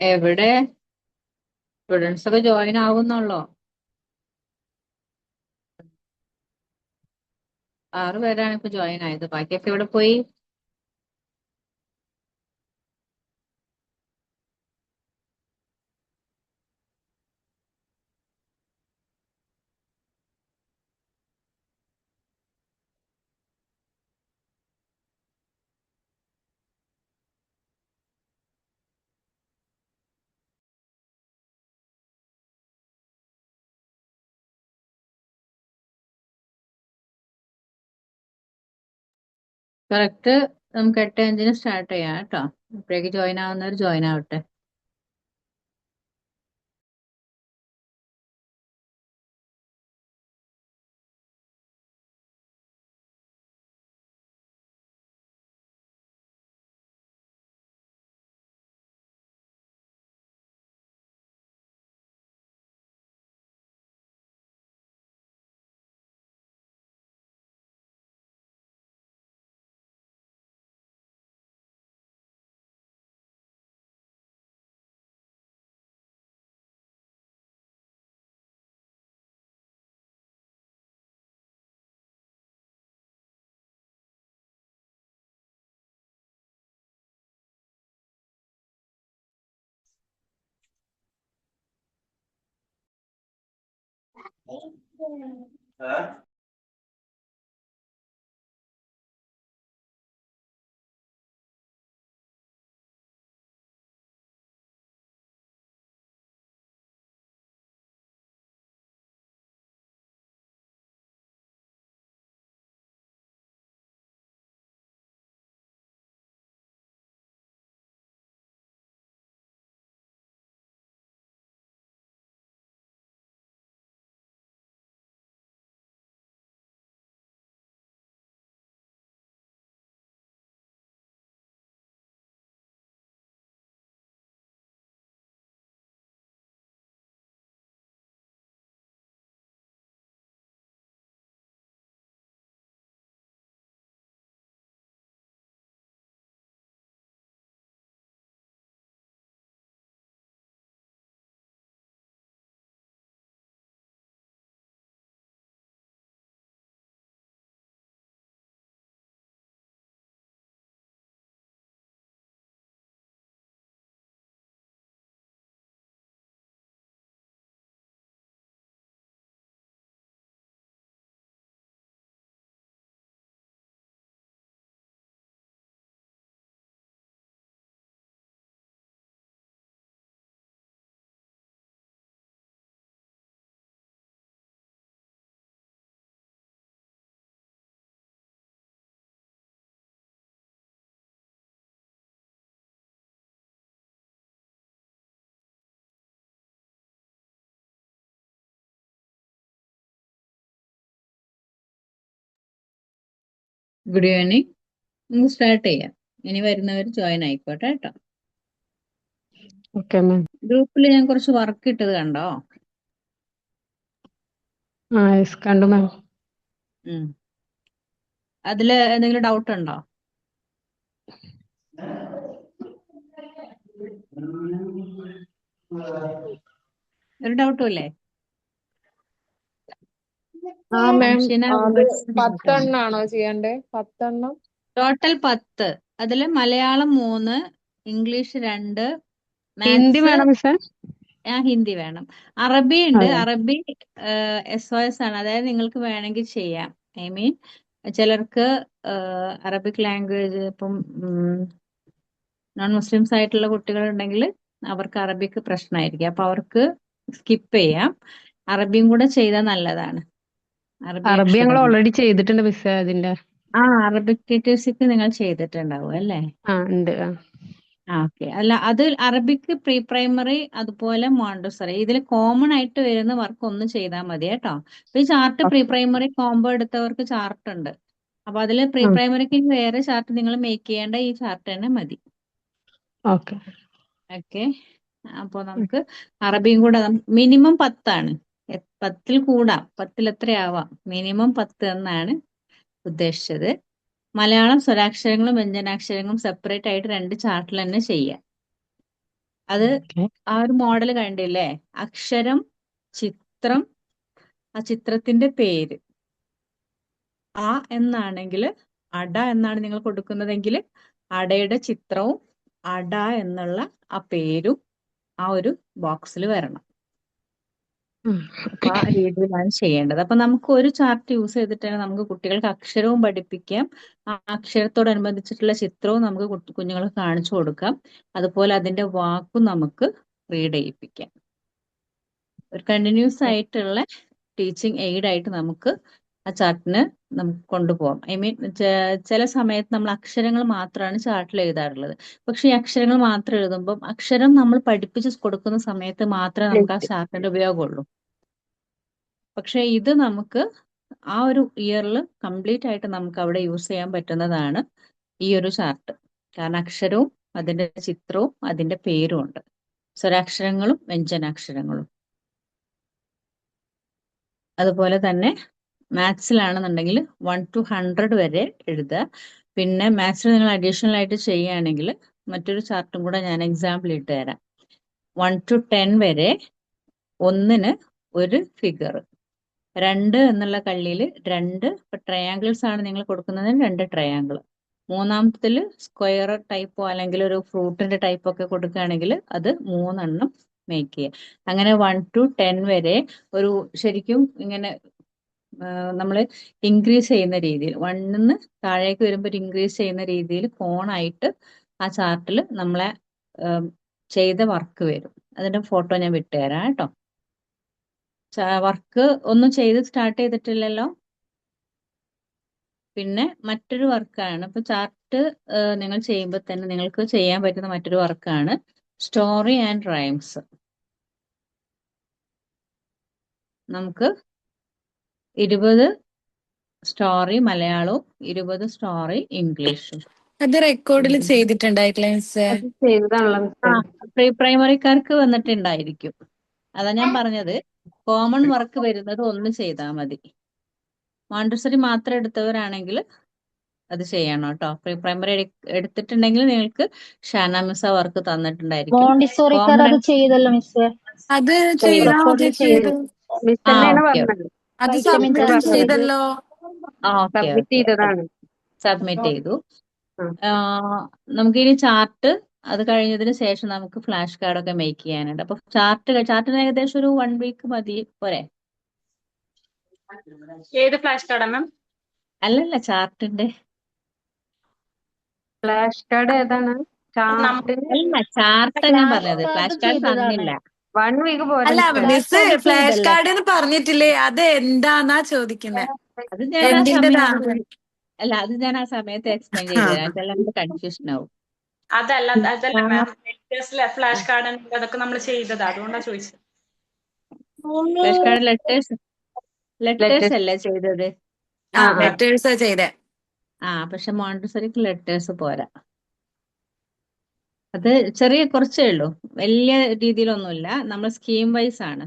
എവിടെ? സ്റ്റുഡൻസ് ഒക്കെ ജോയിൻ ആവുന്നുള്ളോ? 6 പേരാണ് ഇപ്പൊ ജോയിൻ ആയത്, ബാക്കിയൊക്കെ ഇവിടെ പോയി. കറക്റ്റ്. നമുക്ക് 8:05 സ്റ്റാർട്ട് ചെയ്യാം കേട്ടോ. അപ്പോഴേക്ക് ജോയിൻ ആവുന്നവർ ജോയിൻ ആവട്ടെ. Good evening. നമുക്ക് സ്റ്റാർട്ട് ചെയ്യാം. ഇനി വരുന്നവർ ജോയിൻ ആയിക്കോട്ടെ കേട്ടോ. Okay ma'am. ഗ്രൂപ്പിൽ ഞാൻ കുറച്ച് വർക്ക് ഇട്ടത് കണ്ടോ? യെസ് കണ്ടു മാം. അതില് എന്തെങ്കിലും ഡൗട്ട് ഉണ്ടോ? ഒരു ഡൗട്ടും ഇല്ലേ? മാം അംഷിന അത് 10 ചെയ്യണ്ടേ? 10. ടോട്ടൽ 10. അതില് മലയാളം 3, ഇംഗ്ലീഷ് 2, ഹിന്ദി മാത്സ് വേണം മിസ്സേ? ഹിന്ദി വേണം. അറബി ഉണ്ട്. അതെ. അറബി SOS ആണ്, അതായത് നിങ്ങൾക്ക് വേണമെങ്കിൽ ചെയ്യാം. ഐ മീൻ ചിലർക്ക് അറബിക് ലാംഗ്വേജ് ഇപ്പം നോൺ മുസ്ലിംസ് ആയിട്ടുള്ള കുട്ടികൾ ഉണ്ടെങ്കിൽ അവർക്ക് അറബിക്ക് പ്രശ്നമായിരിക്കും, അപ്പൊ അവർക്ക് സ്കിപ്പ് ചെയ്യാം. അറബിയും കൂടെ ചെയ്താൽ നല്ലതാണ്. അറബി അറബി ഞങ്ങൾ അക്ഷരങ്ങൾ. ഓൾറെഡി ചെയ്തിട്ടുണ്ട് മിസ്സേ അതിന്റെ. അറബിക് ലിറ്ററസിക്ക് നിങ്ങൾ ചെയ്തിട്ടുണ്ടാവും അല്ലേ? ഉണ്ട്. ഓക്കെ. അല്ല, അത് അറബിക്ക് പ്രീ പ്രൈമറി അതുപോലെ മോണ്ടസറി ഇതിൽ കോമൺ ആയിട്ട് വരുന്ന വർക്ക് ഒന്ന് ചെയ്താൽ മതി കേട്ടോ. ഈ ചാർട്ട് പ്രീ പ്രൈമറി കോംബോ എടുത്തവർക്ക് ചാർട്ട് ഉണ്ട്. അപ്പൊ അതിൽ പ്രീ പ്രൈമറിക്ക് വേറെ ചാർട്ട് നിങ്ങൾ മേക്ക് ചെയ്യേണ്ട ഈ ചാർട്ട് തന്നെ മതി. ഓക്കെ. ഓക്കെ. അപ്പോൾ നമുക്ക് അറബിയും കൂടെ മിനിമം 10 ആണ്. 10-ൽ കൂടാം, 10-ൽ എത്രയാവാം, മിനിമം 10 എന്നാണ് ഉദ്ദേശിച്ചത്. മലയാളം സ്വരാക്ഷരങ്ങളും വ്യഞ്ജനാക്ഷരങ്ങളും സെപ്പറേറ്റ് ആയിട്ട് 2 ചാർട്ടിൽ തന്നെ ചെയ്യാം. അത് ഓക്കെ. ആ ഒരു മോഡൽ കണ്ടില്ലേ? അക്ഷരം, ചിത്രം, ആ ചിത്രത്തിന്റെ പേര്. ആ എന്നാണെങ്കിൽ അട എന്നാണ് നിങ്ങൾ കൊടുക്കുന്നതെങ്കിൽ അടയുടെ ചിത്രവും അട എന്നുള്ള ആ പേരും ആ ഒരു ബോക്സിൽ വരണം. അപ്പൊ ആ രീതിയിലാണ് ചെയ്യേണ്ടത്. അപ്പൊ നമുക്ക് ഒരു ചാർട്ട് യൂസ് ചെയ്തിട്ട് തന്നെ നമുക്ക് കുട്ടികൾക്ക് അക്ഷരവും പഠിപ്പിക്കാം, ആ അക്ഷരത്തോടനുബന്ധിച്ചിട്ടുള്ള ചിത്രവും നമുക്ക് കുഞ്ഞുങ്ങൾക്ക് കാണിച്ചു കൊടുക്കാം, അതുപോലെ അതിന്റെ വാക്കും നമുക്ക് റീഡ് ചെയ്യിപ്പിക്കാം. ഒരു കണ്ടിന്യൂസ് ആയിട്ടുള്ള ടീച്ചിങ് എയ്ഡ് ആയിട്ട് നമുക്ക് ആ ചാർട്ടിന് നമുക്ക് കൊണ്ടുപോകാം. ഐ മീൻ ചില സമയത്ത് നമ്മൾ അക്ഷരങ്ങൾ മാത്രമാണ് ചാർട്ടിൽ എഴുതാറുള്ളത്. പക്ഷെ ഈ അക്ഷരങ്ങൾ മാത്രം എഴുതുമ്പോൾ അക്ഷരം നമ്മൾ പഠിപ്പിച്ച് കൊടുക്കുന്ന സമയത്ത് മാത്രമേ നമുക്ക് ആ ചാർട്ടിന്റെ ഉപയോഗമുള്ളൂ. പക്ഷെ ഇത് നമുക്ക് ആ ഒരു ഇയറിൽ കംപ്ലീറ്റ് ആയിട്ട് നമുക്ക് അവിടെ യൂസ് ചെയ്യാൻ പറ്റുന്നതാണ് ഈ ഒരു ചാർട്ട്. കാരണം അക്ഷരവും അതിന്റെ ചിത്രവും അതിന്റെ പേരും ഉണ്ട്, സ്വരാക്ഷരങ്ങളും വ്യഞ്ജനാക്ഷരങ്ങളും. അതുപോലെ തന്നെ മാത്സിലാണെന്നുണ്ടെങ്കിൽ 1 to 100 വരെ എഴുതുക. പിന്നെ മാത്സിൽ നിങ്ങൾ അഡീഷണൽ ആയിട്ട് ചെയ്യുകയാണെങ്കിൽ മറ്റൊരു ചാർട്ടും കൂടെ ഞാൻ എക്സാമ്പിൾ ഇട്ട് തരാം. 1 to 10 വരെ ഒന്നിന് ഒരു ഫിഗർ, 2 എന്നുള്ള കള്ളിയിൽ 2 ഇപ്പൊ ട്രയാങ്കിൾസ് ആണ് നിങ്ങൾ കൊടുക്കുന്നതിന് 2 ട്രയാങ്കിൾ, മൂന്നാമത്തിൽ സ്ക്വയർ ടൈപ്പോ അല്ലെങ്കിൽ ഒരു ഫ്രൂട്ടിന്റെ ടൈപ്പോ ഒക്കെ കൊടുക്കുകയാണെങ്കിൽ അത് 3 മേക്ക് ചെയ്യുക. അങ്ങനെ 1 to 10 വരെ ഒരു ശരിക്കും ഇങ്ങനെ നമ്മൾ ഇൻക്രീസ് ചെയ്യുന്ന രീതിയിൽ, 1 താഴേക്ക് വരുമ്പോൾ ഇൻക്രീസ് ചെയ്യുന്ന രീതിയിൽ കോണായിട്ട് ആ ചാർട്ടിൽ നമ്മളെ ചെയ്ത വർക്ക് വരും. അതിന്റെ ഫോട്ടോ ഞാൻ വിട്ടുതരാം കേട്ടോ. വർക്ക് ഒന്നും ചെയ്ത് സ്റ്റാർട്ട് ചെയ്തിട്ടില്ലല്ലോ. പിന്നെ മറ്റൊരു വർക്കാണ്, ഇപ്പൊ ചാർട്ട് നിങ്ങൾ ചെയ്യുമ്പോൾ തന്നെ നിങ്ങൾക്ക് ചെയ്യാൻ പറ്റുന്ന മറ്റൊരു വർക്കാണ് സ്റ്റോറി ആൻഡ് റൈംസ്. നമുക്ക് 20 സ്റ്റോറി മലയാളവും 20 സ്റ്റോറി ഇംഗ്ലീഷും. അത് റെക്കോർഡിൽ ചെയ്തിട്ടുണ്ടായിട്ടില്ല മിസ്സേ. അത് ചെയ്തതാണല്ലോ ആ മിസ്സേ. പ്രീ പ്രൈമറിക്കാർക്ക് വന്നിട്ടുണ്ടായിരിക്കും. അതാ ഞാൻ പറഞ്ഞത്, കോമൺ വർക്ക് വരുന്നത് ഒന്ന് ചെയ്താൽ മതി. മോണ്ടിസറി മാത്രം എടുത്തവരാണെങ്കിൽ അത് ചെയ്യണം കേട്ടോ. പ്രീ പ്രൈമറി എടുത്തിട്ടുണ്ടെങ്കിൽ നിങ്ങൾക്ക് ഷാന മിസ് ആ വർക്ക് തന്നിട്ടുണ്ടായിരിക്കും. മോണ്ടിസോറിക്കാർ കോമൺ അത് ചെയ്തല്ലോ മിസ്. അത് ചെയ്തു. റെക്കോർഡിൽ ചെയ്തു. മിസ് ആ തന്നെയാണ് ഓക്കെ പറഞ്ഞത്. അത് വൈറ്റമിൻ സബ്മിറ്റ് ചാപ്റ്റർ ചെയ്തു. ചെയ്തല്ലോ. ഓക്കെ സബ്മിറ്റ് ഓക്കെ ചെയ്തതാണ്. സബ്മിറ്റ് ചെയ്തു. ആ. നമുക്കിനി ചാർട്ട് അത് കഴിഞ്ഞതിന് ശേഷം നമുക്ക് ഫ്ലാഷ് കാർഡ് ഒക്കെ മേക്ക് ചെയ്യാനുണ്ട്. അപ്പൊ ചാർട്ടിന് ഏകദേശം ഒരു 1 വീക്ക് മതി പോരെ? ഏത് ഫ്ലാഷ് കാർഡാ മാം? അല്ലല്ല, ചാർട്ടിന്റെ ഫ്ലാഷ് കാർഡ് ഏതാണ്? ചാർട്ടിന് അല്ല, ചാർട്ടാ ഞാൻ പറഞ്ഞത്, ഫ്ലാഷ് ഫ്ലാഷ് കാർഡ് കാർഡ് ചെയ്തതാണ്. തന്നില്ല. 1 വീക്ക് പോരാ അല്ല മിസ്സേ. മിസ് കാർഡ് ഫ്ലാഷ് ചെയ്തല്ലോ. കാർഡ് എന്ന് പറഞ്ഞിട്ടില്ലേ, അത് എന്താന്നാ ചോദിക്കുന്നത്? അത് ഞാൻ ആ എന്തിന്റെതാ? സമയത്ത് അല്ല അത് ഞാൻ ആ സമയത്ത് എക്സ്പ്ലെയിൻ ചെയ്തു തരാം, ചിലർക്ക് കൺഫ്യൂഷൻ ആവും. അതല്ല ആ, മാം, ഫ്ലാഷ് കാർഡ് അതൊക്കെ നമ്മൾ ചെയ്തതാ, അതുകൊണ്ടാ ചോദിച്ചത്. Flash card letters letters. അല്ലേ ചെയ്തത്? ആ ആ. ലെറ്റേഴ്സാ ചെയ്തേ. പക്ഷെ മോണ്ടിസറിക്ക് ലെറ്റേഴ്സ് പോരാ. അത് ചെറിയ കുറച്ചേ ഉള്ളൂ, വലിയ രീതിയിലൊന്നുമില്ല. നമ്മൾ സ്കീം വൈസ് ആണ്.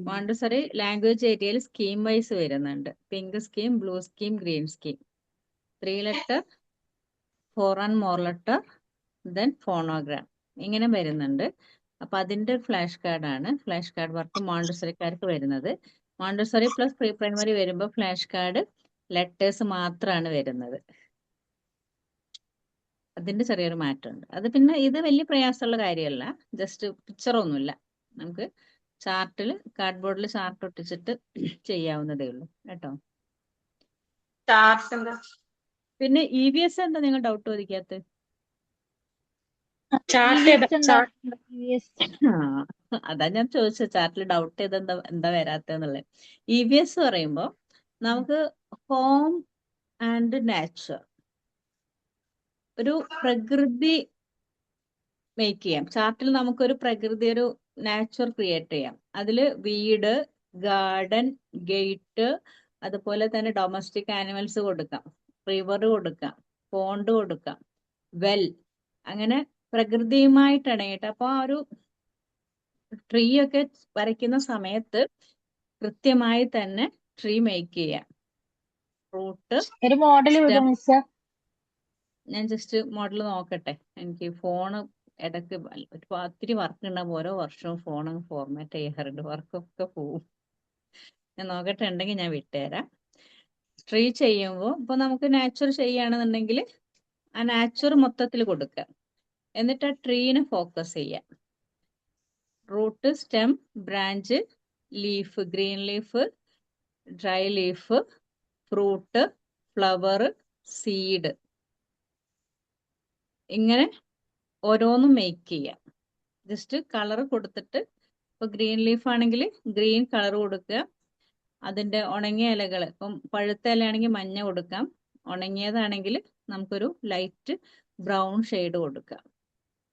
മോണ്ടിസറി ലാംഗ്വേജ് ഏരിയയിൽ സ്കീം വൈസ് വരുന്നുണ്ട്. Pink scheme, blue scheme, green scheme, 3 letter, 4 and more letter, then phonogram, ഇങ്ങനെ വരുന്നുണ്ട്. അപ്പൊ അതിന്റെ ഫ്ലാഷ് കാർഡാണ് ഫ്ലാഷ് കാർഡ് വർക്ക് മോണ്ടിസറിക്കാർക്ക് വരുന്നത്. മോണ്ടിസറി പ്ലസ് പ്രീ പ്രൈമറി വരുമ്പോൾ ഫ്ലാഷ് കാർഡ് ലെറ്റേഴ്സ് മാത്രമാണ് വരുന്നത്. അതിന്റെ ചെറിയൊരു മാറ്റമുണ്ട്. അത് പിന്നെ ഇത് വലിയ പ്രയാസമുള്ള കാര്യമല്ല, ജസ്റ്റ് പിക്ചറൊന്നുമില്ല, നമുക്ക് ചാർട്ടിൽ കാർഡ്ബോർഡിൽ ചാർട്ട് ഒട്ടിച്ചിട്ട് ചെയ്യാവുന്നതേ ഉള്ളൂ കേട്ടോ. ചാർട്ട് എന്താ? പിന്നെ EVS എന്താ നിങ്ങൾ ഡൗട്ട് ചോദിക്കാത്തത്? ചാർട്ട് ഏതാ? എന്താ? അതാ ഞാൻ ചോദിച്ചത്, ചാർട്ടിൽ ഡൗട്ട് ചെയ്ത് എന്താ വരാത്തെന്നുള്ളത്. EVS പറയുമ്പോ നമുക്ക് ഹോം ആൻഡ് നാച്ചർ, ഒരു പ്രകൃതി മേക്ക് ചെയ്യാം. ചാർട്ടിൽ നമുക്കൊരു പ്രകൃതി, ഒരു നാച്ചർ ക്രിയേറ്റ് ചെയ്യാം. അതില് വീട്, ഗാർഡൻ, ഗേറ്റ്, അതുപോലെ തന്നെ ഡൊമസ്റ്റിക് ആനിമൽസ് കൊടുക്കാം, റിവർ കൊടുക്കാം, പോണ്ട് കൊടുക്കാം, വെൽ, അങ്ങനെ പ്രകൃതിയുമായിട്ട് ഇണങ്ങിയിട്ട്. അപ്പൊ ആ ഒരു ട്രീ ഒക്കെ വരയ്ക്കുന്ന സമയത്ത് കൃത്യമായി തന്നെ ട്രീ മേക്ക് ചെയ്യാം. ഫ്രൂട്ട്, ഒരു മോഡൽ വിടും മിസ്. ഞാൻ ജസ്റ്റ് മോഡൽ നോക്കട്ടെ, എനിക്ക് ഫോണ് ഇടയ്ക്ക് ഒത്തിരി വർക്ക് ഉണ്ടാകുമ്പോൾ ഓരോ വർഷവും ഫോൺ അങ്ങ് ഫോർമാറ്റ് ചെയ്യാറുണ്ട്, വർക്കൊക്കെ പോവും. ഞാൻ നോക്കട്ടെ, ഉണ്ടെങ്കിൽ ഞാൻ വിട്ടുതരാം. ട്രീ ചെയ്യുമ്പോൾ ഇപ്പൊ നമുക്ക് നാച്ചുർ ചെയ്യുകയാണെന്നുണ്ടെങ്കിൽ ആ നാച്ചുർ മൊത്തത്തിൽ കൊടുക്കുക, എന്നിട്ട് ആ ട്രീനെ ഫോക്കസ് ചെയ്യാം. Root, stem, branch, leaf, green leaf, dry leaf, fruit, flower, seed, ഇങ്ങനെ ഓരോന്നും മേക്ക് ചെയ്യാം. ജസ്റ്റ് കളർ കൊടുത്തിട്ട്, ഇപ്പൊ ഗ്രീൻ ലീഫ് ആണെങ്കിൽ ഗ്രീൻ കളർ കൊടുക്കുക. അതിന്റെ ഉണങ്ങിയ ഇലകൾ, ഇപ്പം പഴുത്ത ഇലയാണെങ്കിൽ മഞ്ഞ കൊടുക്കാം, ഉണങ്ങിയതാണെങ്കിൽ നമുക്കൊരു ലൈറ്റ് ബ്രൗൺ ഷെയ്ഡ് കൊടുക്കാം.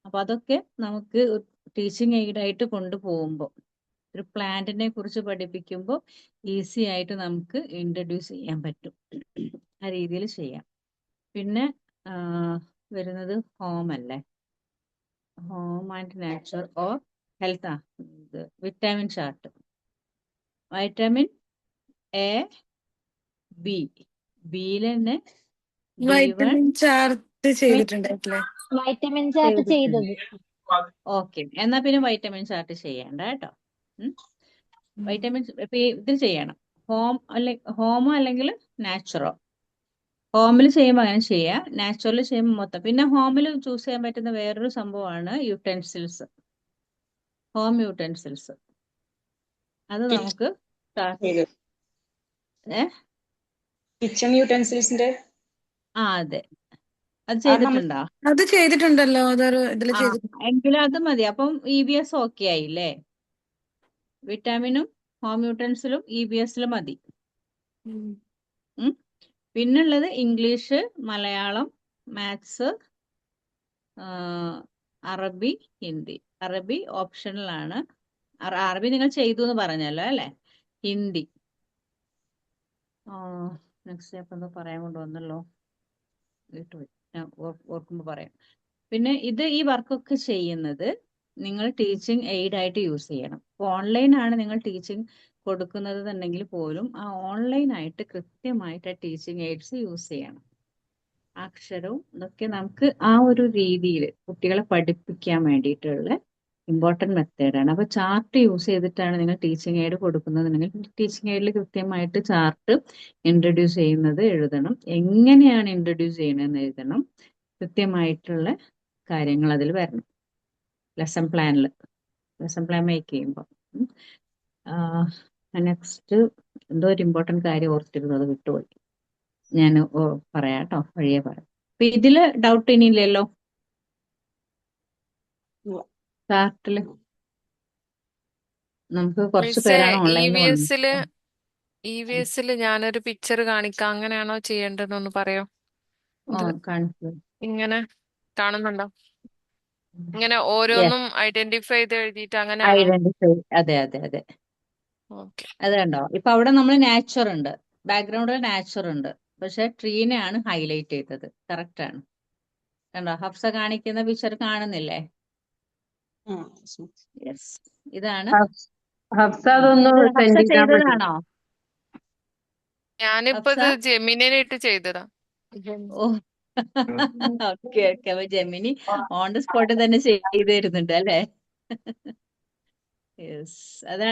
അപ്പൊ അതൊക്കെ നമുക്ക് ടീച്ചിങ് എയ്ഡായിട്ട് കൊണ്ടുപോകുമ്പോൾ, ഒരു പ്ലാന്റിനെ കുറിച്ച് പഠിപ്പിക്കുമ്പോൾ ഈസി ആയിട്ട് നമുക്ക് ഇൻട്രൊഡ്യൂസ് ചെയ്യാൻ പറ്റും. ആ രീതിയിൽ ചെയ്യാം. പിന്നെ വരുന്നത് ഹോം അല്ലേ, home and nature or health. Vitamin chart. Vitamin A, B, ബിയിൽ തന്നെ B1 വൈറ്റമിൻ ചാർട്ട് ചെയ്തിട്ടുണ്ടായിട്ടില്ലേ? വൈറ്റമിൻ ചാർട്ട് ചെയ്തത്. ഓക്കെ, എന്നാ പിന്നെ വൈറ്റമിൻ ചാർട്ട് ചെയ്യണ്ട കേട്ടോ. വൈറ്റമിൻ ഇത് ചെയ്യണം. ഹോമോ അല്ലെങ്കിൽ നാച്ചുറോ. ഹോമിൽ ചെയ്യുമ്പോൾ അങ്ങനെ ചെയ്യാം, നാച്ചുറൽ ചെയ്യുമ്പോൾ മൊത്തം. പിന്നെ ഹോമിൽ ചൂസ് ചെയ്യാൻ പറ്റുന്ന വേറൊരു സംഭവമാണ് യൂട്ടൻസിൽസ്, ഹോം യൂട്ടൻസിൽസ്. അത് നമുക്ക് കിച്ചൺ യൂട്ടൻസിൽസിന്റെ അതെ, അത് ചെയ്തിട്ടുണ്ടോ? അത് ചെയ്തിട്ടുണ്ടല്ലോ, അതൊരു ഇതിൽ ചെയ്തിട്ടുണ്ട്. എങ്കിലും അത് മതി. അപ്പം EVS ഓക്കെ ആയില്ലേ? വിറ്റാമിനും ഹോം യൂട്ടൻസിലും EVSലും മതി. പിന്നുള്ളത് ഇംഗ്ലീഷ്, മലയാളം, മാത്സ്, അറബി, ഹിന്ദി. അറബി ഓപ്ഷണൽ ആണ്. അറബി നിങ്ങൾ ചെയ്തു എന്ന് പറഞ്ഞല്ലോ അല്ലേ? ഹിന്ദി. നെക്സ്റ്റ് അപ്പം എന്തോ പറയാൻ കൊണ്ടുവന്നല്ലോ, വിട്ടുപോയി, ഞാൻ ഓർക്കുമ്പോൾ പറയാം. പിന്നെ ഈ വർക്കൊക്കെ ചെയ്യുന്നത് നിങ്ങൾ ടീച്ചിങ് എയ്ഡ് ആയിട്ട് യൂസ് ചെയ്യണം. ഓൺലൈൻ ആണ് നിങ്ങൾ ടീച്ചിങ് കൊടുക്കുന്നത് എന്നുണ്ടെങ്കിൽ പോലും ആ ഓൺലൈൻ ആയിട്ട് കൃത്യമായിട്ട് ആ ടീച്ചിങ് എയ്ഡ്സ് യൂസ് ചെയ്യണം. അക്ഷരവും ഇതൊക്കെ നമുക്ക് ആ ഒരു രീതിയിൽ കുട്ടികളെ പഠിപ്പിക്കാൻ വേണ്ടിയിട്ടുള്ള ഇമ്പോർട്ടൻറ്റ് മെത്തേഡാണ്. അപ്പോൾ ചാർട്ട് യൂസ് ചെയ്തിട്ടാണ് നിങ്ങൾ ടീച്ചിങ് എയ്ഡ് കൊടുക്കുന്നതെന്നുണ്ടെങ്കിൽ ടീച്ചിങ് എയ്ഡിൽ കൃത്യമായിട്ട് ചാർട്ട് ഇൻട്രൊഡ്യൂസ് ചെയ്യുന്നത് എഴുതണം, എങ്ങനെയാണ് ഇൻട്രൊഡ്യൂസ് ചെയ്യണമെന്ന് എഴുതണം, കൃത്യമായിട്ടുള്ള കാര്യങ്ങൾ അതിൽ വരണം. ലെസൺ പ്ലാൻ മേക്ക് ചെയ്യുമ്പോൾ. നെക്സ്റ്റ് എന്തോ ഒരു ഇമ്പോർട്ടൻറ്റ് കാര്യം ഓർത്തിരുന്നു, അത് വിട്ടുപോയി. ഞാൻ പറയാം കേട്ടോ, വഴിയെ പറയാം. അപ്പൊ ഇതില് ഡൗട്ട് ഇനിയില്ലല്ലോ ചാർട്ടില്? നമുക്ക് കുറച്ച് പേരാണ് ഓൺലൈനിൽ EVSല് ഞാനൊരു പിക്ചർ കാണിക്കാം, അങ്ങനെയാണോ ചെയ്യേണ്ടതെന്നൊന്ന് പറയോ? കാണിച്ചു. ഇങ്ങനെ കാണുന്നുണ്ടോ? ഇങ്ങനെ ഓരോന്നും ഐഡന്റിഫൈ ചെയ്ത് എഴുതിയിട്ട് അങ്ങനെയാണോ? ഐഡന്റിഫൈ, അതെ അതെ അതെ, ഓക്കെ. അത് കണ്ടോ. ഇപ്പൊ അവിടെ നമ്മൾ നാച്ചുർ ഉണ്ട്, ബാക്ക്ഗ്രൗണ്ടിൽ നാച്ചുർ ഉണ്ട്, പക്ഷെ ട്രീനെയാണ് ഹൈലൈറ്റ് ചെയ്തത്. കറക്റ്റ് ആണ്. കണ്ടോ, ഹഫ്സ കാണിക്കുന്ന പിക്ചർ കാണുന്നില്ലേ? യെസ്, ഇതാണ്. ഹഫ്സ അതൊന്ന് ഹഫ്സ സെൻഡ് ചെയ്താൽ മതി. ചെയ്തതാണോ? ഞാനിപ്പോ ഹഫ്സ? ഇത് ജെമിനിയിലിട്ട് ചെയ്തതാ. ഓ ഓക്കെ ഓക്കെ. അപ്പൊ ജെമിനി ഓൺ ദ സ്പോട്ട് തന്നെ ചെയ്തു തരുന്നുണ്ട് അല്ലേ? യെസ്,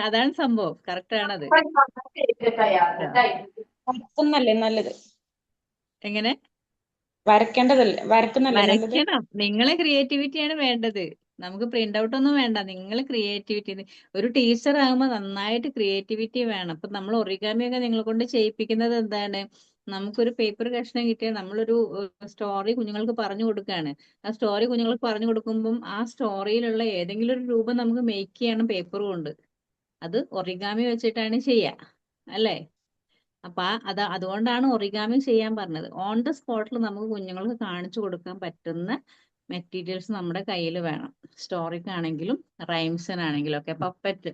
അതാണ് സംഭവം. കറക്റ്റ് ആണത്. വരക്കുന്നല്ലേ നല്ലത്? എങ്ങനെ? വരക്കേണ്ടതല്ലേ, വരക്കുന്നല്ലേ നല്ലത്? വരയ്ക്കണം. നിങ്ങളെ ക്രിയേറ്റിവിറ്റിയാണ് വേണ്ടത്. നമുക്ക് പ്രിന്റ് ഔട്ട് ഒന്നും വേണ്ട. നിങ്ങൾ ക്രിയേറ്റിവിറ്റി, ഒരു ടീച്ചർ ആകുമ്പോൾ നന്നായിട്ട് ക്രിയേറ്റിവിറ്റി വേണം. അപ്പൊ നമ്മൾ ഒറിഗാമി ഒക്കെ നിങ്ങളെ കൊണ്ട് ചെയ്യിപ്പിക്കുന്നത് എന്താണ്? നമുക്കൊരു പേപ്പർ കഷ്ണം കിട്ടിയാൽ നമ്മളൊരു സ്റ്റോറി കുഞ്ഞുങ്ങൾക്ക് പറഞ്ഞു കൊടുക്കുകയാണ്. ആ സ്റ്റോറി കുഞ്ഞുങ്ങൾക്ക് പറഞ്ഞു കൊടുക്കുമ്പം ആ സ്റ്റോറിയിലുള്ള ഏതെങ്കിലും ഒരു രൂപം നമുക്ക് മേക്ക് ചെയ്യണം പേപ്പർ കൊണ്ട്. അത് ഒറിഗാമി വെച്ചിട്ടാണ് ചെയ്യുക അല്ലേ? അപ്പൊ അതുകൊണ്ടാണ് ഒറിഗാമി ചെയ്യാൻ പറഞ്ഞത്. ഓൺ ദ സ്പോട്ടിൽ നമുക്ക് കുഞ്ഞുങ്ങൾക്ക് കാണിച്ചു കൊടുക്കാൻ പറ്റുന്ന മെറ്റീരിയൽസ് നമ്മുടെ കയ്യിൽ വേണം. സ്റ്റോറിക്കാണെങ്കിലും റൈംസിനാണെങ്കിലും ഒക്കെ. പപ്പറ്റ്,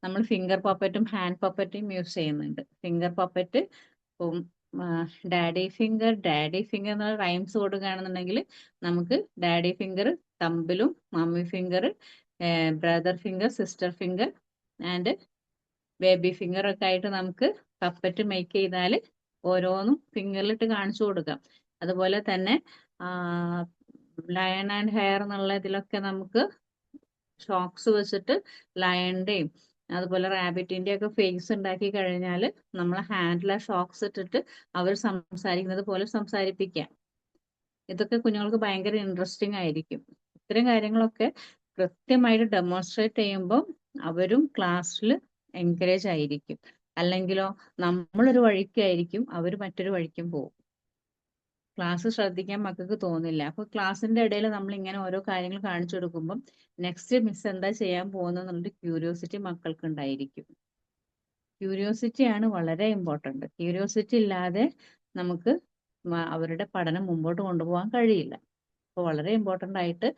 നമ്മൾ ഫിംഗർ പപ്പറ്റും ഹാൻഡ് പപ്പറ്റും യൂസ് ചെയ്യുന്നുണ്ട്. ഫിംഗർ പപ്പറ്റ്, ഡാഡി ഫിംഗർ എന്ന റൈംസ് കൊടുക്കുകയാണെന്നുണ്ടെങ്കിൽ നമുക്ക് ഡാഡി ഫിംഗർ തമ്പിലും, mummy finger, brother finger, sister finger and baby finger ഒക്കെ ആയിട്ട് നമുക്ക് പപ്പറ്റ് മേക്ക് ചെയ്താൽ ഓരോന്നും ഫിംഗറിലിട്ട് കാണിച്ചു കൊടുക്കാം. അതുപോലെ തന്നെ ലയൺ ആൻഡ് ഹെയർ എന്നുള്ള ഇതിലൊക്കെ നമുക്ക് ഷോക്സ് വെച്ചിട്ട് ലയണിന്റെയും അതുപോലെ റാബിറ്റിന്റെ ഒക്കെ ഫേസ് ഉണ്ടാക്കി കഴിഞ്ഞാൽ നമ്മൾ ഹാൻഡിൽ ആ ഷോക്സ് ഇട്ടിട്ട് അവർ സംസാരിക്കുന്നത് പോലെ സംസാരിപ്പിക്കാം. ഇതൊക്കെ കുഞ്ഞുങ്ങൾക്ക് ഭയങ്കര ഇൻട്രസ്റ്റിംഗ് ആയിരിക്കും. ഇത്തരം കാര്യങ്ങളൊക്കെ കൃത്യമായിട്ട് ഡെമോൺസ്ട്രേറ്റ് ചെയ്യുമ്പോൾ അവരും ക്ലാസ്സിൽ എൻകറേജ് ആയിരിക്കും. അല്ലെങ്കിലോ നമ്മളൊരു വഴിക്കായിരിക്കും, അവർ മറ്റൊരു വഴിക്കും പോകും. ക്ലാസ് ശ്രദ്ധിക്കാൻ മക്കൾക്ക് തോന്നില്ല. അപ്പൊ ക്ലാസ്സിന്റെ ഇടയിൽ നമ്മൾ ഇങ്ങനെ ഓരോ കാര്യങ്ങൾ കാണിച്ചു കൊടുക്കുമ്പോൾ നെക്സ്റ്റ് മിസ് എന്താ ചെയ്യാൻ പോകുന്നതെന്നുള്ളൊരു ക്യൂരിയോസിറ്റി മക്കൾക്ക് ഉണ്ടായിരിക്കും. ക്യൂരിയോസിറ്റി ആണ് വളരെ ഇമ്പോർട്ടന്റ്. ക്യൂരിയോസിറ്റി ഇല്ലാതെ നമുക്ക് അവരുടെ പഠനം മുമ്പോട്ട് കൊണ്ടുപോകാൻ കഴിയില്ല. അപ്പോൾ വളരെ ഇമ്പോർട്ടന്റ് ആയിട്ട്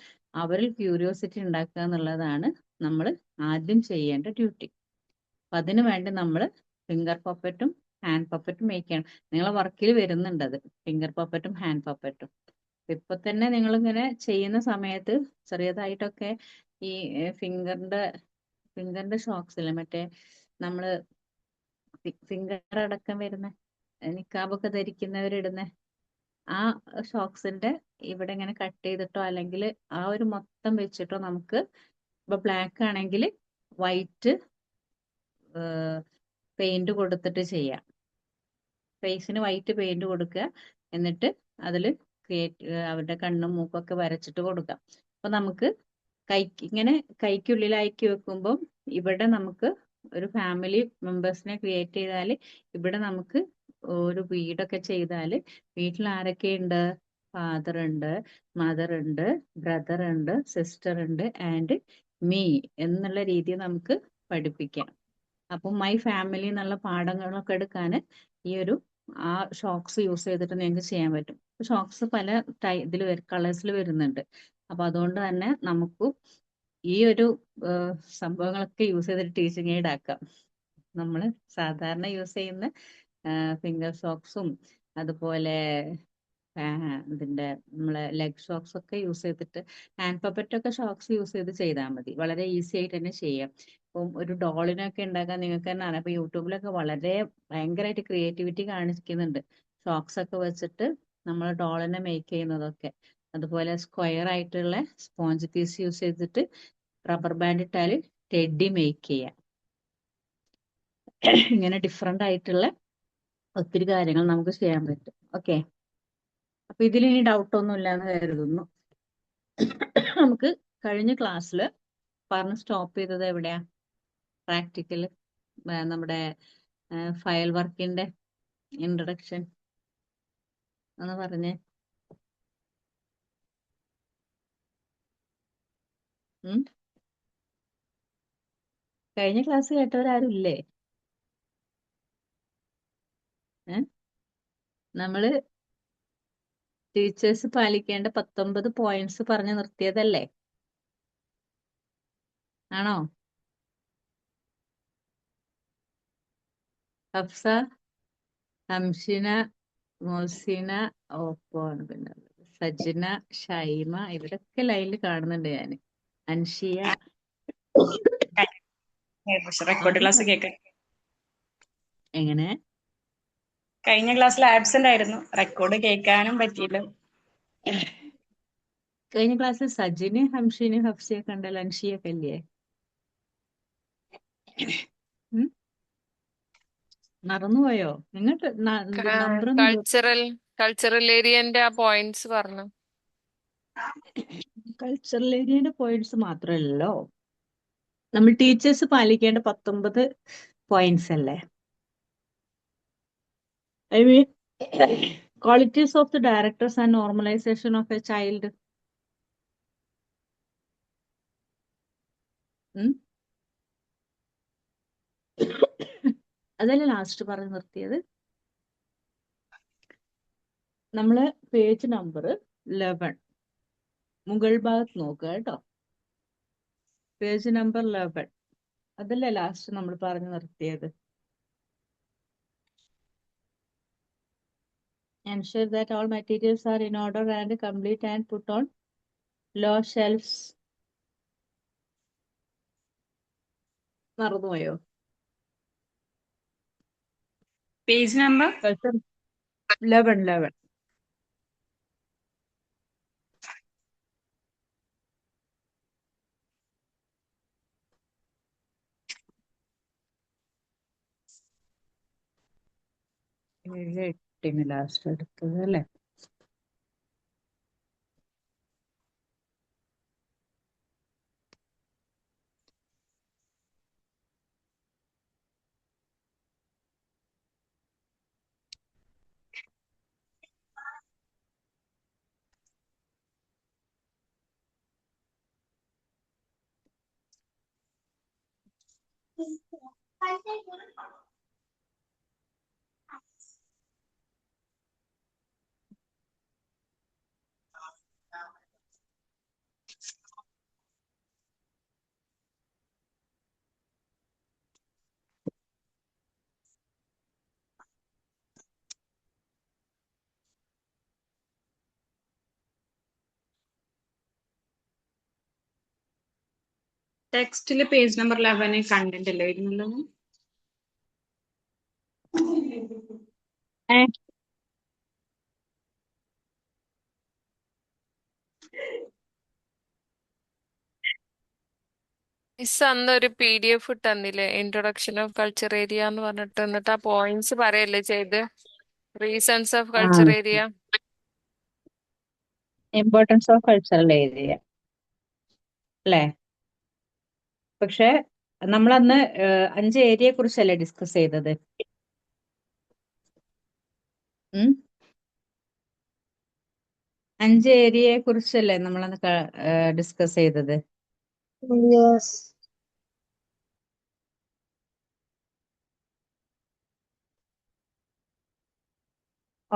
അവരിൽ ക്യൂരിയോസിറ്റി ഉണ്ടാക്കുക എന്നുള്ളതാണ് നമ്മൾ ആദ്യം ചെയ്യേണ്ട ഡ്യൂട്ടി. അപ്പൊ അതിനു വേണ്ടി നമ്മൾ ഫിംഗർ പപ്പറ്റും ഹാൻഡ് പപ്പറ്റും മേക്ക് ചെയ്യണം. നിങ്ങളെ വർക്കിൽ വരുന്നുണ്ട് അത്, ഫിംഗർ പപ്പറ്റും ഹാൻഡ് പപ്പറ്റും. ഇപ്പൊ തന്നെ നിങ്ങൾ ഇങ്ങനെ ചെയ്യുന്ന സമയത്ത് ചെറിയതായിട്ടൊക്കെ ഈ ഫിംഗറിന്റെ ഷോക്സ് ഇല്ലേ, മറ്റേ നമ്മള് ഫിംഗർ അടക്കം വരുന്ന നിക്കാബൊക്കെ ധരിക്കുന്നവരിടുന്ന ആ ഷോക്സിന്റെ ഇവിടെ ഇങ്ങനെ കട്ട് ചെയ്തിട്ടോ അല്ലെങ്കിൽ ആ ഒരു മൊത്തം വെച്ചിട്ടോ നമുക്ക് ഇപ്പൊ ബ്ലാക്ക് ആണെങ്കിൽ വൈറ്റ് പെയിന്റ് കൊടുത്തിട്ട് ചെയ്യാം. ഫേസിന് വൈറ്റ് പെയിന്റ് കൊടുക്കുക, എന്നിട്ട് അതിൽ അവരുടെ കണ്ണും മൂക്കൊക്കെ വരച്ചിട്ട് കൊടുക്കാം. അപ്പൊ നമുക്ക് ഇങ്ങനെ കൈക്കുള്ളിലാക്കി വെക്കുമ്പോൾ ഇവിടെ നമുക്ക് ഒരു ഫാമിലി മെമ്പേഴ്സിനെ ക്രിയേറ്റ് ചെയ്താൽ ഇവിടെ നമുക്ക് ഒരു വീടൊക്കെ ചെയ്താൽ വീട്ടിൽ ആരൊക്കെ ഉണ്ട്? ഫാദർ ഉണ്ട്, മദർ ഉണ്ട്, ബ്രദർ ഉണ്ട്, സിസ്റ്റർ ഉണ്ട് ആൻഡ് മീ എന്നുള്ള രീതി നമുക്ക് പഠിപ്പിക്കാം. അപ്പം മൈ ഫാമിലി എന്നുള്ള പാഠങ്ങളൊക്കെ എടുക്കാൻ ഈ ഒരു ആ ഷോക്സ് യൂസ് ചെയ്തിട്ട് നിങ്ങൾക്ക് ചെയ്യാൻ പറ്റും. ഷോക്സ് പല ഇതിൽ കളേഴ്സിൽ വരുന്നുണ്ട്. അപ്പൊ അതുകൊണ്ട് തന്നെ നമുക്ക് ഈ ഒരു സംഭവങ്ങളൊക്കെ യൂസ് ചെയ്തിട്ട് ടീച്ചിങ് എയ്ഡ് ആക്കാം. നമ്മൾ സാധാരണ യൂസ് ചെയ്യുന്ന ഫിംഗർ ഷോക്സും അതുപോലെ ഇതിന്റെ നമ്മളെ ലെഗ് ഷോക്സ് ഒക്കെ യൂസ് ചെയ്തിട്ട് ഹാൻഡ് പപ്പറ്റ് ഒക്കെ ഷോക്സ് യൂസ് ചെയ്ത് ചെയ്താൽ മതി. വളരെ ഈസി ആയിട്ട് തന്നെ ചെയ്യാം. ഇപ്പം ഒരു ഡോളിനൊക്കെ ഉണ്ടാക്കാൻ നിങ്ങൾക്ക് തന്നെ അറിയാം. അപ്പൊ യൂട്യൂബിലൊക്കെ വളരെ ഭയങ്കരമായിട്ട് ക്രിയേറ്റിവിറ്റി കാണിക്കുന്നുണ്ട്. ഷോക്സ് ഒക്കെ വെച്ചിട്ട് നമ്മൾ ഡോളിനെ മേക്ക് ചെയ്യുന്നതൊക്കെ. അതുപോലെ സ്ക്വയർ ആയിട്ടുള്ള സ്പോഞ്ച് പീസ് യൂസ് ചെയ്തിട്ട് റബ്ബർ ബാൻഡ് ഇട്ടാൽ ടെഡി മേക്ക് ചെയ്യാം. ഇങ്ങനെ ഡിഫറെന്റ് ആയിട്ടുള്ള ഒത്തിരി കാര്യങ്ങൾ നമുക്ക് ചെയ്യാൻ പറ്റും. ഓക്കെ, അപ്പൊ ഇതിലിനി ഡൗട്ട് ഒന്നും ഇല്ലാന്ന് കരുതുന്നു. നമുക്ക് കഴിഞ്ഞ ക്ലാസ്സിൽ പറഞ്ഞ് സ്റ്റോപ്പ് ചെയ്തത് എവിടെയാ? പ്രാക്ടിക്കൽ നമ്മുടെ ഫയൽ വർക്കിന്റെ ഇൻട്രൊഡക്ഷൻ എന്ന് പറഞ്ഞേ. കഴിഞ്ഞ ക്ലാസ് കേട്ടവരാരും ഇല്ലേ? നമ്മള് ടീച്ചേഴ്സ് പാലിക്കേണ്ട 19 പോയിന്റ്സ് പറഞ്ഞു നിർത്തിയതല്ലേ? ആണോ? ഹഫ്സ, ഹംഷിന, മോസിന, ഓപ്പോണ്, പിന്നെ സജിന, ഷൈമ, ഇവരൊക്കെ ലൈനിൽ കാണുന്നുണ്ട് ഞാൻ. അൻഷിയ. റെക്കോർഡ് ക്ലാസ് കേൾക്കാൻ എങ്ങനെ? കഴിഞ്ഞ ക്ലാസ്സിൽ ആബ്സെന്റ് ആയിരുന്നു, റെക്കോർഡ് കേൾക്കാനും പറ്റിയില്ല. കഴിഞ്ഞ ക്ലാസ്സിൽ സജിന്, ഹംഷിന്, ഹഫ്സിയൊക്കെ ഉണ്ടല്ലോ, അൻഷിയൊക്കെ ഇല്ലേ? മറന്നുപോയോ? നിങ്ങൾക്ക് നമ്പർ കൾച്ചറൽ ഏരിയന്റെ ആ പോയിന്റ്സ് പറഞ്ഞു. കൾച്ചറൽ ഏരിയയുടെ പോയിന്റ്സ് മാത്രമല്ലോ, നമ്മൾ ടീച്ചേഴ്സ് പാലിക്കേണ്ട 19 പോയിന്റ്സ് അല്ലേ? I mean qualities of the directors and normalisation of A child. അതല്ലേ ലാസ്റ്റ് പറഞ്ഞു നിർത്തിയത്? നമ്മള് പേജ് നമ്പർ 11 മുകൾ ഭാഗത്ത് നോക്കുക കേട്ടോ. പേജ് നമ്പർ 11 അതല്ലേ ലാസ്റ്റ് നമ്മൾ പറഞ്ഞു നിർത്തിയത്? Ensure that all materials are in order and complete and put on low shelves. മറന്നുപോയോ? Page number 11. 8 ലാസ്റ്റ് എടുത്തത് അല്ലേ? ടെക്സ്റ്റില് പേജ് നമ്പർ 11 കണ്ടന്റ് അല്ലേ വരുന്നുള്ളൂ? ഏ മിസ് അന്ന് ഒരു PDF തന്നില്ലേ, ഇൻട്രൊഡക്ഷൻ ഓഫ് കൾച്ചർ ഏരിയ എന്ന് പറഞ്ഞിട്ട്, എന്നിട്ട് ആ പോയിന്റ്സ് പറയല്ലേ ചെയ്ത്, റീസൺസ് ഓഫ് ആ culture area. Importance of cultural area അല്ലേ? പക്ഷെ നമ്മളന്ന് 5 ഏരിയയെ കുറിച്ചല്ലേ ഡിസ്കസ് ചെയ്തത്? ഉം 5 ഏരിയയെ കുറിച്ചല്ലേ നമ്മളന്ന് ഡിസ്കസ് ചെയ്തത്? Yes.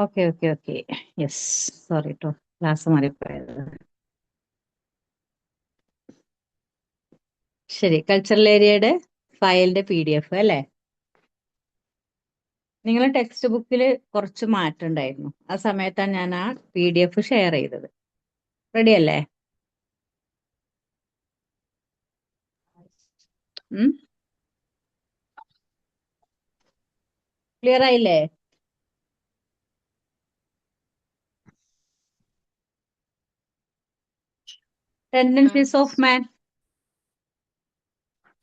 Okay okay okay, yes, sorry കേട്ടോ, ക്ലാസ് മാറിപ്പോയത്. ശരി, കൾച്ചറൽ ഏരിയയുടെ ഫയലിന്റെ PDF അല്ലേ? നിങ്ങളെ ടെക്സ്റ്റ് ബുക്കിൽ കുറച്ച് മാറ്റം ഉണ്ടായിരുന്നു. ആ സമയത്താണ് ഞാൻ ആ PDF ഷെയർ ചെയ്തത്. റെഡി അല്ലേ? ക്ലിയർ ആയില്ലേ? ടെൻഡൻസീസ് ഓഫ് മാൻ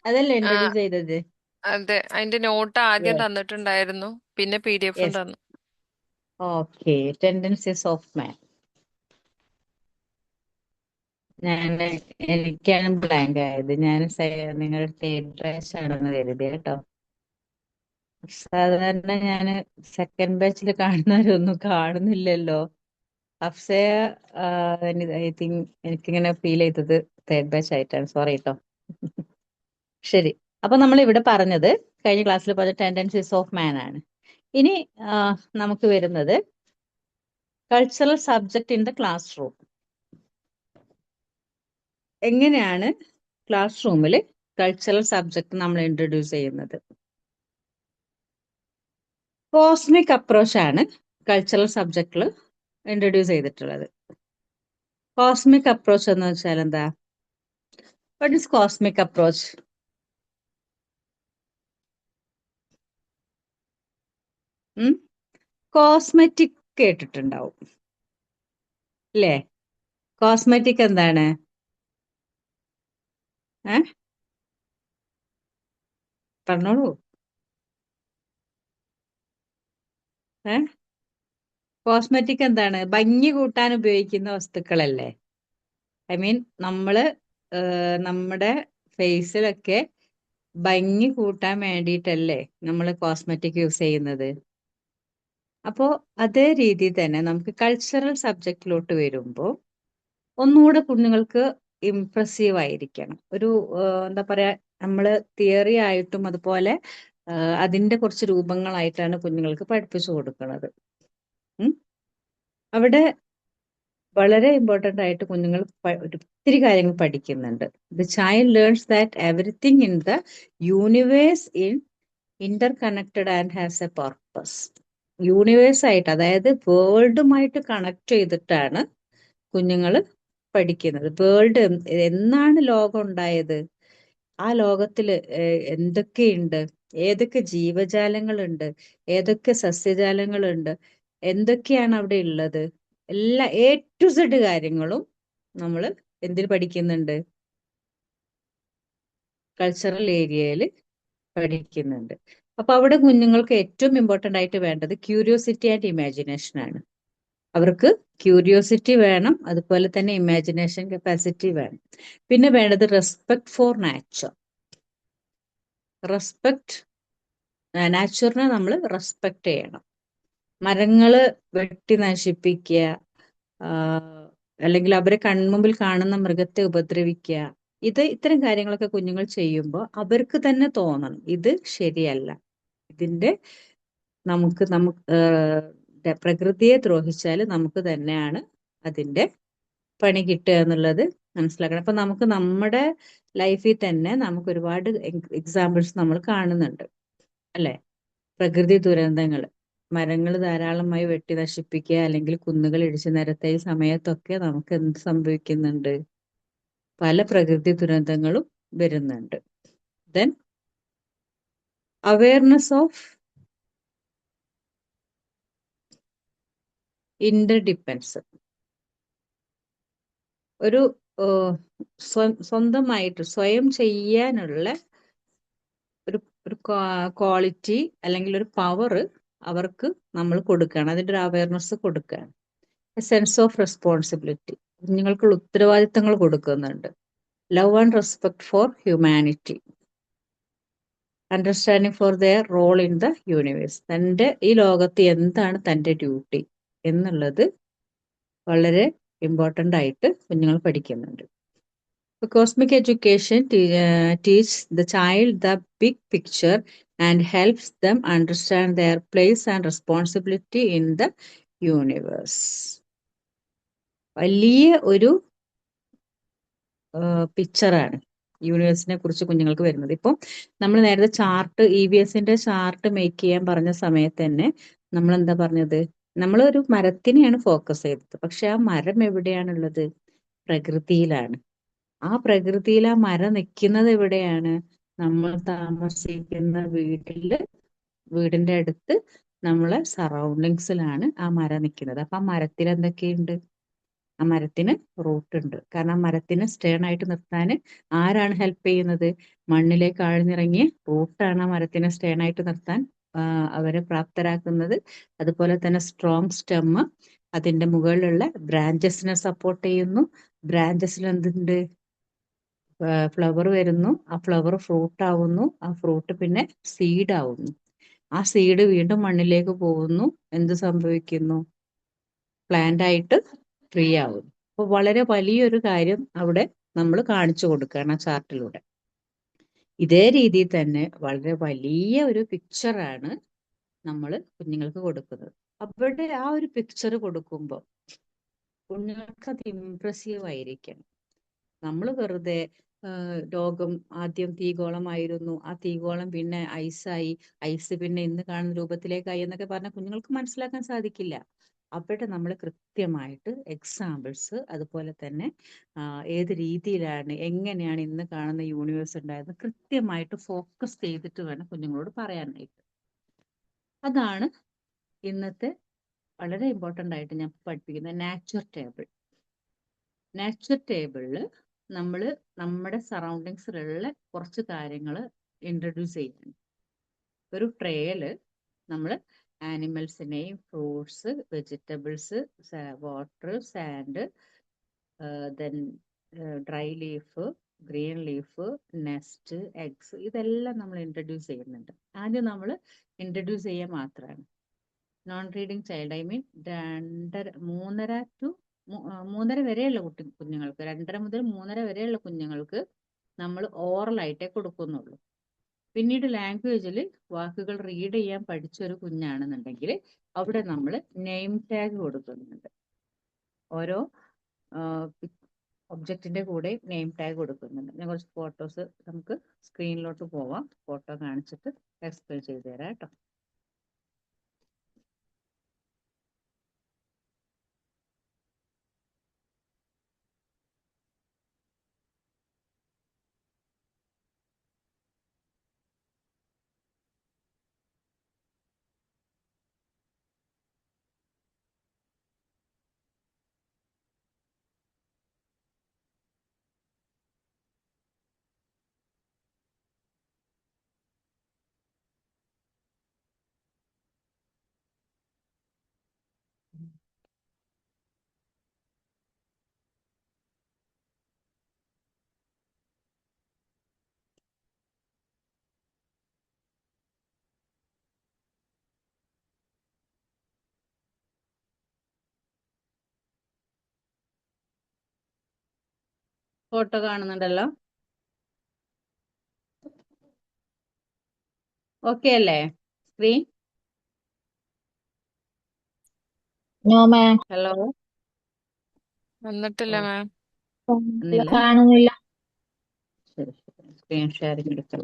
അതല്ലേ ആ, ഇൻട്രൊഡ്യൂസ് ചെയ്തത്? അതെ, അതിന്റെ നോട്ട് ആദ്യം യെസ് തന്നിട്ടുണ്ടായിരുന്നു, പിന്നെ PDF യെസ്, തന്നു. ഓക്കെ. ടെൻഡൻസീസ് ഓഫ് മാൻ. ഞാൻ എനിക്കാണ് ബ്ലാങ്ക് ആയത്. ഞാൻ നിങ്ങളുടെ തേർഡ് ആണെന്ന് കരുതി കേട്ടോ. സാധാരണ ഞാൻ സെക്കൻഡ് ബാച്ചിൽ കാണുന്നവരൊന്നും കാണുന്നില്ലല്ലോ. അഫ്സയ, ഐ തിങ്ക് എനിക്കിങ്ങനെ ഫീൽ ചെയ്തത് തേർഡ് ബാച്ച് ആയിട്ടാണ്. സോറി കേട്ടോ. ശരി, അപ്പൊ നമ്മൾ ഇവിടെ പറഞ്ഞത്, കഴിഞ്ഞ ക്ലാസ്സിൽ പറഞ്ഞ ടെൻഡൻസീസ് ഓഫ് മാൻ ആണ്. ഇനി നമുക്ക് വരുന്നത് cultural subject in the class room. എങ്ങനെയാണ് ക്ലാസ് റൂമിൽ കൾച്ചറൽ സബ്ജക്ട് നമ്മൾ ഇൻട്രൊഡ്യൂസ് ചെയ്യുന്നത്? കോസ്മിക് അപ്രോച്ച് ആണ് കൾച്ചറൽ സബ്ജക്റ്റിൽ ഇൻട്രൊഡ്യൂസ് ചെയ്തിട്ടുള്ളത്. കോസ്മിക് അപ്രോച്ച് എന്ന് വെച്ചാൽ എന്താ? What is cosmic approach? Cosmetic കേട്ടിട്ടുണ്ടാവും അല്ലേ? കോസ്മെറ്റിക് എന്താണ്? പറഞ്ഞോളൂ. കോസ്മെറ്റിക് എന്താണ്? ഭംഗി കൂട്ടാൻ ഉപയോഗിക്കുന്ന വസ്തുക്കളല്ലേ? ഐ മീൻ നമ്മള് നമ്മുടെ ഫേസിലൊക്കെ ഭംഗി കൂട്ടാൻ വേണ്ടിയിട്ടല്ലേ നമ്മൾ കോസ്മെറ്റിക് യൂസ് ചെയ്യുന്നത്? അപ്പോ അതേ രീതിയിൽ തന്നെ നമുക്ക് കൾച്ചറൽ സബ്ജക്റ്റിലോട്ട് വരുമ്പോൾ ഒന്നുകൂടെ കുഞ്ഞുങ്ങൾക്ക് ഇംപ്രസീവ് ആയിരിക്കണം. ഒരു എന്താ പറയാ, നമ്മള് തിയറി ആയിട്ടും അതുപോലെ അതിന്റെ കുറച്ച് രൂപങ്ങളായിട്ടാണ് കുഞ്ഞുങ്ങൾക്ക് പഠിപ്പിച്ചു കൊടുക്കുന്നത്. അവിടെ വളരെ ഇമ്പോർട്ടൻ്റ് ആയിട്ട് കുഞ്ഞുങ്ങൾ ഒത്തിരി കാര്യങ്ങൾ പഠിക്കുന്നുണ്ട്. The child learns that everything in the universe Inter connected and has A purpose. Universe ആയിട്ട്, അതായത് വേൾഡുമായിട്ട് കണക്ട് ചെയ്തിട്ടാണ് കുഞ്ഞുങ്ങൾ പഠിക്കുന്നത്. വേൾഡ് എന്നാണ് ലോകം ഉണ്ടായത്, ആ ലോകത്തില് എന്തൊക്കെയുണ്ട്, ഏതൊക്കെ ജീവജാലങ്ങളുണ്ട്, ഏതൊക്കെ സസ്യജാലങ്ങളുണ്ട്, എന്തൊക്കെയാണ് അവിടെ ഉള്ളത്, എല്ലാ A to Z കാര്യങ്ങളും നമ്മൾ എന്തിൽ പഠിക്കുന്നുണ്ട്? കൾച്ചറൽ ഏരിയയിൽ പഠിക്കുന്നുണ്ട്. അപ്പൊ അവിടെ കുഞ്ഞുങ്ങൾക്ക് ഏറ്റവും ഇമ്പോർട്ടന്റ് ആയിട്ട് വേണ്ടത് ക്യൂരിയോസിറ്റി ആൻഡ് ഇമാജിനേഷൻ ആണ്. അവർക്ക് ക്യൂരിയോസിറ്റി വേണം, അതുപോലെ തന്നെ ഇമാജിനേഷൻ കപ്പാസിറ്റി വേണം. പിന്നെ വേണ്ടത് റെസ്പെക്ട് ഫോർ നാച്ചർ. റെസ്പെക്ട്, നാച്ചുറിനെ നമ്മൾ റെസ്പെക്ട് ചെയ്യണം. മരങ്ങള് വെട്ടി നശിപ്പിക്കുക, അല്ലെങ്കിൽ അവരെ കൺമുമ്പിൽ കാണുന്ന മൃഗത്തെ ഉപദ്രവിക്കുക, ഇത്തരം കാര്യങ്ങളൊക്കെ കുഞ്ഞുങ്ങൾ ചെയ്യുമ്പോൾ അവർക്ക് തന്നെ തോന്നണം ഇത് ശരിയല്ല. ഇതിന്റെ നമുക്ക് പ്രകൃതിയെ ദ്രോഹിച്ചാൽ നമുക്ക് തന്നെയാണ് അതിന്റെ പണി കിട്ടുക എന്നുള്ളത് മനസ്സിലാക്കണം. അപ്പൊ നമുക്ക് നമ്മുടെ ലൈഫിൽ തന്നെ നമുക്ക് ഒരുപാട് എക്സാമ്പിൾസ് നമ്മൾ കാണുന്നുണ്ട് അല്ലെ? പ്രകൃതി ദുരന്തങ്ങൾ, മരങ്ങൾ ധാരാളമായി വെട്ടി നശിപ്പിക്കുക, അല്ലെങ്കിൽ കുന്നുകൾ ഇടിച്ചു നിരത്തുക, ഈ സമയത്തൊക്കെ നമുക്ക് എന്ത് സംഭവിക്കുന്നുണ്ട്? പല പ്രകൃതി ദുരന്തങ്ങളും വരുന്നുണ്ട്. Then awareness of interdependence. ഒരു സ്വന്തമായിട്ട് സ്വയം ചെയ്യാനുള്ള ഒരു ഒരു ക്വാളിറ്റി അല്ലെങ്കിൽ ഒരു പവർ അവർക്ക് നമ്മൾ കൊടുക്കുകയാണ്. അതിൻ്റെ ഒരു അവയർനെസ് കൊടുക്കുകയാണ്. സെൻസ് ഓഫ് റെസ്പോൺസിബിലിറ്റി, കുഞ്ഞുങ്ങൾക്കുള്ള ഉത്തരവാദിത്തങ്ങൾ കൊടുക്കുന്നുണ്ട്. Love and respect for humanity, understanding for their role in the universe. തൻ്റെ ഈ ലോകത്ത് എന്താണ് തൻ്റെ ഡ്യൂട്ടി എന്നുള്ളത് വളരെ ഇമ്പോർട്ടൻ്റ് ആയിട്ട് കുഞ്ഞുങ്ങൾ പഠിക്കുന്നുണ്ട്. Cosmic education teaches the child the big picture and helps them understand their place and responsibility in the universe. വലിയ ഒരു പിക്ചറാണ് യൂണിവേഴ്സിനെ കുറിച്ച് കുഞ്ഞുങ്ങൾക്ക് വരുന്നത്. ഇപ്പം നമ്മൾ നേരത്തെ ചാർട്ട്, EVSന്റെ ചാർട്ട് മേക്ക് ചെയ്യാൻ പറഞ്ഞ സമയത്ത് തന്നെ നമ്മൾ എന്താ പറഞ്ഞത്? നമ്മളൊരു മരത്തിനെയാണ് ഫോക്കസ് ചെയ്തത്. പക്ഷെ ആ മരം എവിടെയാണുള്ളത്? പ്രകൃതിയിലാണ്. ആ പ്രകൃതിയിൽ ആ മരം നിൽക്കുന്നത് എവിടെയാണ്? നമ്മൾ താമസിക്കുന്ന വീടിന്റെ അടുത്ത്, നമ്മളെ സറൗണ്ടിങ്സിലാണ് ആ മരം നിൽക്കുന്നത്. അപ്പൊ ആ മരത്തിൽ എന്തൊക്കെയുണ്ട്? ആ മരത്തിന് റൂട്ട് ഉണ്ട്. കാരണം ആ മരത്തിന് സ്റ്റേൺ ആയിട്ട് നിർത്താൻ ആരാണ് ഹെൽപ്പ് ചെയ്യുന്നത്? മണ്ണിലേക്ക് ആഴ്ന്നിറങ്ങിയ റൂട്ടാണ് ആ മരത്തിനെ സ്റ്റേൺ ആയിട്ട് നിർത്താൻ അവരെ പ്രാപ്തരാക്കുന്നത്. അതുപോലെ തന്നെ സ്ട്രോങ് സ്റ്റെം അതിന്റെ മുകളിലുള്ള ബ്രാഞ്ചസിനെ സപ്പോർട്ട് ചെയ്യുന്നു. ബ്രാഞ്ചസിൽ എന്തുണ്ട്? ഫ്ലവർ വരുന്നു. ആ ഫ്ലവർ ഫ്രൂട്ട് ആവുന്നു. ആ ഫ്രൂട്ട് പിന്നെ സീഡ് ആവുന്നു. ആ സീഡ് വീണ്ടും മണ്ണിലേക്ക് പോകുന്നു. എന്ത് സംഭവിക്കുന്നു? പ്ലാന്റ് ആയിട്ട് ട്രീ ആവുന്നു. അപ്പൊ വളരെ വലിയൊരു കാര്യം അവിടെ നമ്മൾ കാണിച്ചു കൊടുക്കുകയാണ് ആ ചാർട്ടിലൂടെ. ഇതേ രീതിയിൽ തന്നെ വളരെ വലിയ ഒരു പിക്ചറാണ് നമ്മൾ കുഞ്ഞുങ്ങൾക്ക് കൊടുക്കുന്നത്. അവിടെ ആ ഒരു പിക്ചർ കൊടുക്കുമ്പോൾ കുഞ്ഞുങ്ങൾക്ക് അത് ഇംപ്രസീവ് ആയിരിക്കണം. നമ്മൾ വെറുതെ ലോകം ആദ്യം തീഗോളമായിരുന്നു, ആ തീഗോളം പിന്നെ ഐസായി, ഐസ് പിന്നെ ഇന്ന് കാണുന്ന രൂപത്തിലേക്കായി എന്നൊക്കെ പറഞ്ഞാൽ കുഞ്ഞുങ്ങൾക്ക് മനസ്സിലാക്കാൻ സാധിക്കില്ല. അവിടെ നമ്മൾ കൃത്യമായിട്ട് എക്സാമ്പിൾസ്, അതുപോലെ തന്നെ ഏത് രീതിയിലാണ്, എങ്ങനെയാണ് ഇന്ന് കാണുന്ന യൂണിവേഴ്സ് ഉണ്ടായത് കൃത്യമായിട്ട് ഫോക്കസ് ചെയ്തിട്ട് വേണം കുഞ്ഞുങ്ങളോട് പറയാനായിട്ട്. അതാണ് ഇന്നത്തെ വളരെ ഇമ്പോർട്ടൻ്റ് ആയിട്ട് ഞാൻ പഠിപ്പിക്കുന്ന നാച്ചുർ ടേബിൾ. നാച്ചുർ ടേബിളിൽ നമ്മൾ നമ്മുടെ സറൗണ്ടിങ്സിലുള്ള കുറച്ച് കാര്യങ്ങൾ ഇൻട്രൊഡ്യൂസ് ചെയ്യുന്നു. ഒരു ട്രേയിൽ നമ്മൾ ആനിമൽസിനെയും fruits, vegetables, water, sand, then dry leaf, green leaf, nest, eggs, ഇതെല്ലാം നമ്മൾ ഇൻട്രൊഡ്യൂസ് ചെയ്യുന്നുണ്ട്. ആദ്യം നമ്മൾ ഇൻട്രൊഡ്യൂസ് ചെയ്യാൻ മാത്രമാണ്. Non reading child, I mean 3 വരെയുള്ള കുഞ്ഞുങ്ങൾക്ക്, 2.5 മുതൽ 3 വരെയുള്ള കുഞ്ഞുങ്ങൾക്ക് നമ്മൾ ഓറൽ ആയിട്ടേ കൊടുക്കുന്നുള്ളൂ. പിന്നീട് ലാംഗ്വേജിൽ വാക്കുകൾ റീഡ് ചെയ്യാൻ പഠിച്ച ഒരു കുഞ്ഞാണെന്നുണ്ടെങ്കിൽ അവിടെ നമ്മൾ നെയിം ടാഗ് കൊടുക്കുന്നുണ്ട്. ഓരോ ഒബ്ജക്റ്റിന്റെ കൂടെ നെയിം ടാഗ് കൊടുക്കുന്നുണ്ട്. ഞാൻ കുറച്ച് ഫോട്ടോസ് നമുക്ക് സ്ക്രീനിലോട്ട് പോവാം. ഫോട്ടോ കാണിച്ചിട്ട് എക്സ്പ്ലെയിൻ ചെയ്തു തരാം കേട്ടോ. ഫോട്ടോ കാണുന്നുണ്ടല്ലോ. ഓക്കെ അല്ലേ സ്ക്രീൻ? No, ma'am. ഹലോ, വന്നിട്ടില്ല മാം. ഒന്നില്ല. കാണുന്നില്ല. ശരി ശരി, സ്ക്രീൻ ഷെയറിംഗ് എടുക്കാൻ.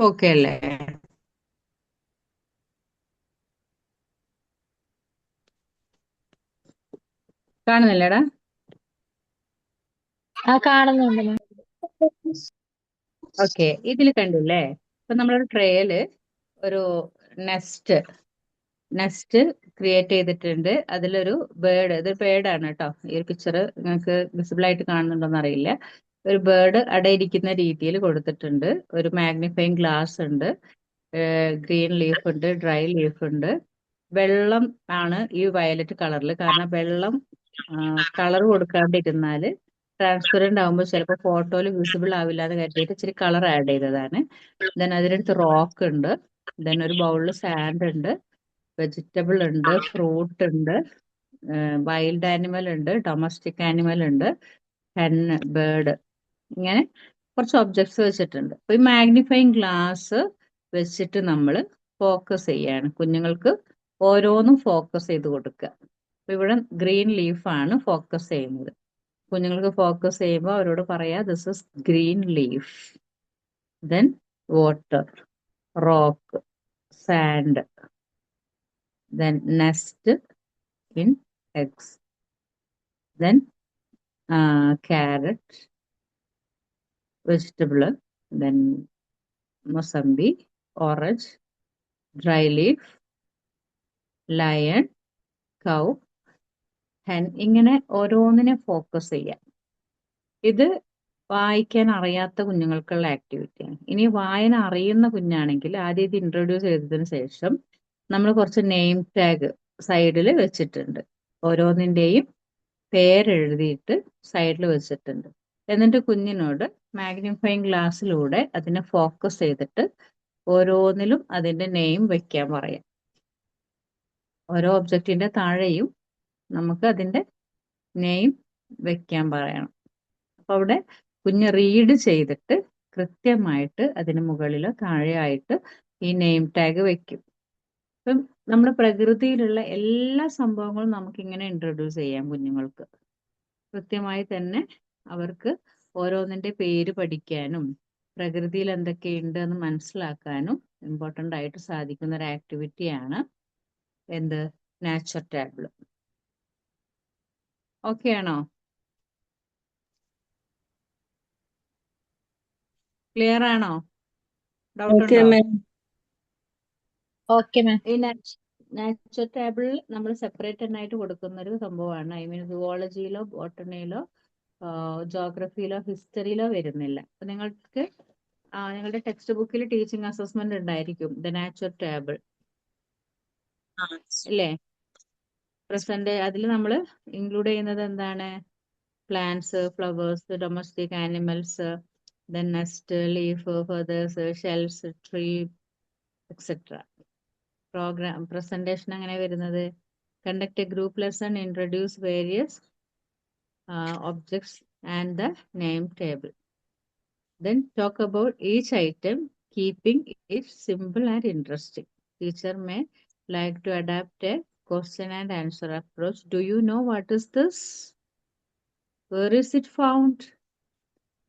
ഓക്കെ അല്ലേ? കാണുന്നില്ലടാ? കാണുന്നുണ്ട് ma'am. ഓക്കെ, ഇതിൽ കണ്ടില്ലേ? ഇപ്പൊ നമ്മളൊരു ട്രേയില് ഒരു നെസ്റ്റ് നെസ്റ്റ് ക്രിയേറ്റ് ചെയ്തിട്ടുണ്ട്. അതിലൊരു ബേർഡ്, ഇത് ബേർഡാണ് കേട്ടോ. ഈ ഒരു പിക്ചർ നിങ്ങൾക്ക് വിസിബിൾ ആയിട്ട് കാണുന്നുണ്ടോന്ന് അറിയില്ല. ഒരു ബേർഡ് അടയിരിക്കുന്ന രീതിയിൽ കൊടുത്തിട്ടുണ്ട്. ഒരു മാഗ്നിഫൈങ് ഗ്ലാസ് ഉണ്ട്, ഗ്രീൻ ലീഫ് ഉണ്ട്, ഡ്രൈ ലീഫ് ഉണ്ട്. വെള്ളം ആണ് ഈ വയലറ്റ് കളറിൽ. കാരണം വെള്ളം കളർ കൊടുക്കാണ്ടിരുന്നാല് ട്രാൻസ്പെറന്റ് ആകുമ്പോൾ ചിലപ്പോൾ ഫോട്ടോയിൽ വിസിബിൾ ആവില്ല എന്ന് കരുതിയിട്ട് ഇച്ചിരി കളർ ആഡ് ചെയ്തതാണ്. ദെൻ അതിനടുത്ത് റോക്ക് ഉണ്ട്, ദെൻ ഒരു ബൗളിൽ സാൻഡ് ഉണ്ട്, വെജിറ്റബിൾ ഉണ്ട്, ഫ്രൂട്ട് ഉണ്ട്, വൈൽഡ് ആനിമൽ ഉണ്ട്, ഡൊമസ്റ്റിക് ആനിമൽ ഉണ്ട്, ഹെൻ, ബേർഡ്, ഇങ്ങനെ കുറച്ച് ഒബ്ജക്ട്സ് വെച്ചിട്ടുണ്ട്. അപ്പൊ ഈ മാഗ്നിഫൈങ് ഗ്ലാസ് വെച്ചിട്ട് നമ്മൾ ഫോക്കസ് ചെയ്യാണ്. കുഞ്ഞുങ്ങൾക്ക് ഓരോന്നും ഫോക്കസ് ചെയ്ത് കൊടുക്കുക. അപ്പൊ ഇവിടെ ഗ്രീൻ ലീഫാണ് ഫോക്കസ് ചെയ്യുന്നത്. കുഞ്ഞുങ്ങൾക്ക് ഫോക്കസ് ചെയ്യുമ്പോൾ അവരോട് പറയാ this is green leaf, then water, rock, sand, then nest in eggs, then carrot, vegetable, then mosambi, orange, dry leaf, lion, cow, hen. ഇങ്ങനെ ഓരോന്നിനെ ഫോക്കസ് ചെയ്യാം. ഇത് വായിക്കാൻ അറിയാത്ത കുഞ്ഞുങ്ങൾക്കുള്ള ആക്ടിവിറ്റിയാണ്. ഇനി വായന അറിയുന്ന കുഞ്ഞാണെങ്കിൽ ആദ്യം ഇത് ഇൻട്രൊഡ്യൂസ് ചെയ്തതിന് ശേഷം നമ്മൾ കുറച്ച് നെയിം ടാഗ് സൈഡിൽ വെച്ചിട്ടുണ്ട്. ഓരോന്നിൻ്റെയും പേരെഴുതിയിട്ട് സൈഡിൽ വെച്ചിട്ടുണ്ട്. എന്നിട്ട് കുഞ്ഞിനോട് മാഗ്നിഫൈങ് ഗ്ലാസ്സിലൂടെ അതിനെ ഫോക്കസ് ചെയ്തിട്ട് ഓരോന്നിലും അതിന്റെ നെയിം വെക്കാൻ പറയാം. ഓരോ ഒബ്ജക്റ്റിന്റെ താഴെയും നമുക്ക് അതിന്റെ നെയിം വെക്കാൻ പറയണം. അപ്പൊ അവിടെ കുഞ്ഞ് റീഡ് ചെയ്തിട്ട് കൃത്യമായിട്ട് അതിന് മുകളിലോ താഴെയായിട്ട് ഈ നെയിം ടാഗ് വെക്കും. ഇപ്പം നമ്മുടെ പ്രകൃതിയിലുള്ള എല്ലാ സംഭവങ്ങളും നമുക്ക് ഇങ്ങനെ ഇൻട്രൊഡ്യൂസ് ചെയ്യാം കുഞ്ഞുങ്ങൾക്ക്. കൃത്യമായി തന്നെ അവർക്ക് ഓരോന്നിന്റെ പേര് പഠിക്കാനും പ്രകൃതിയിൽ എന്തൊക്കെയുണ്ട് എന്ന് മനസ്സിലാക്കാനും ഇമ്പോർട്ടൻ്റ് ആയിട്ട് സാധിക്കുന്ന ഒരു ആക്ടിവിറ്റിയാണ് എന്ത്, നാച്ചർ ടാബിൾ. ഓക്കെ ആണോ? ക്ലിയർ ആണോ? ഡൗട്ട് ഓക്കെ ഉണ്ടോ? മാം. Okay ma'am. ഈ നാച്ചർ ടേബിൾ നമ്മൾ സെപ്പറേറ്റ് ആയിട്ട് കൊടുക്കുന്ന ഒരു സംഭവമാണ്. ഐ മീൻ സുവോളജിയിലോ ബോട്ടണിയിലോ ജോഗ്രഫിയിലോ ഹിസ്റ്ററിയിലോ വരുന്നില്ല. അപ്പൊ നിങ്ങൾക്ക് നിങ്ങളുടെ ടെക്സ്റ്റ് ബുക്കിൽ ടീച്ചിങ് അസസ്മെന്റ് ഉണ്ടായിരിക്കും, ദ നാച്ചർ ടേബിൾ അല്ലേ? പ്രസന്റ് അതിൽ നമ്മൾ ഇൻക്ലൂഡ് ചെയ്യുന്നത് എന്താണ്? Plants, flowers, domestic animals, then nest, leaf, feathers, shells, tree, etcetera. Programme presentation അങ്ങനെ വരുന്നത്, conduct a group lesson, introduce various objects and the name table. Then talk about each item, keeping it simple and interesting. Teacher may like to adapt a question and answer approach. Do you know what is this? Where is it found?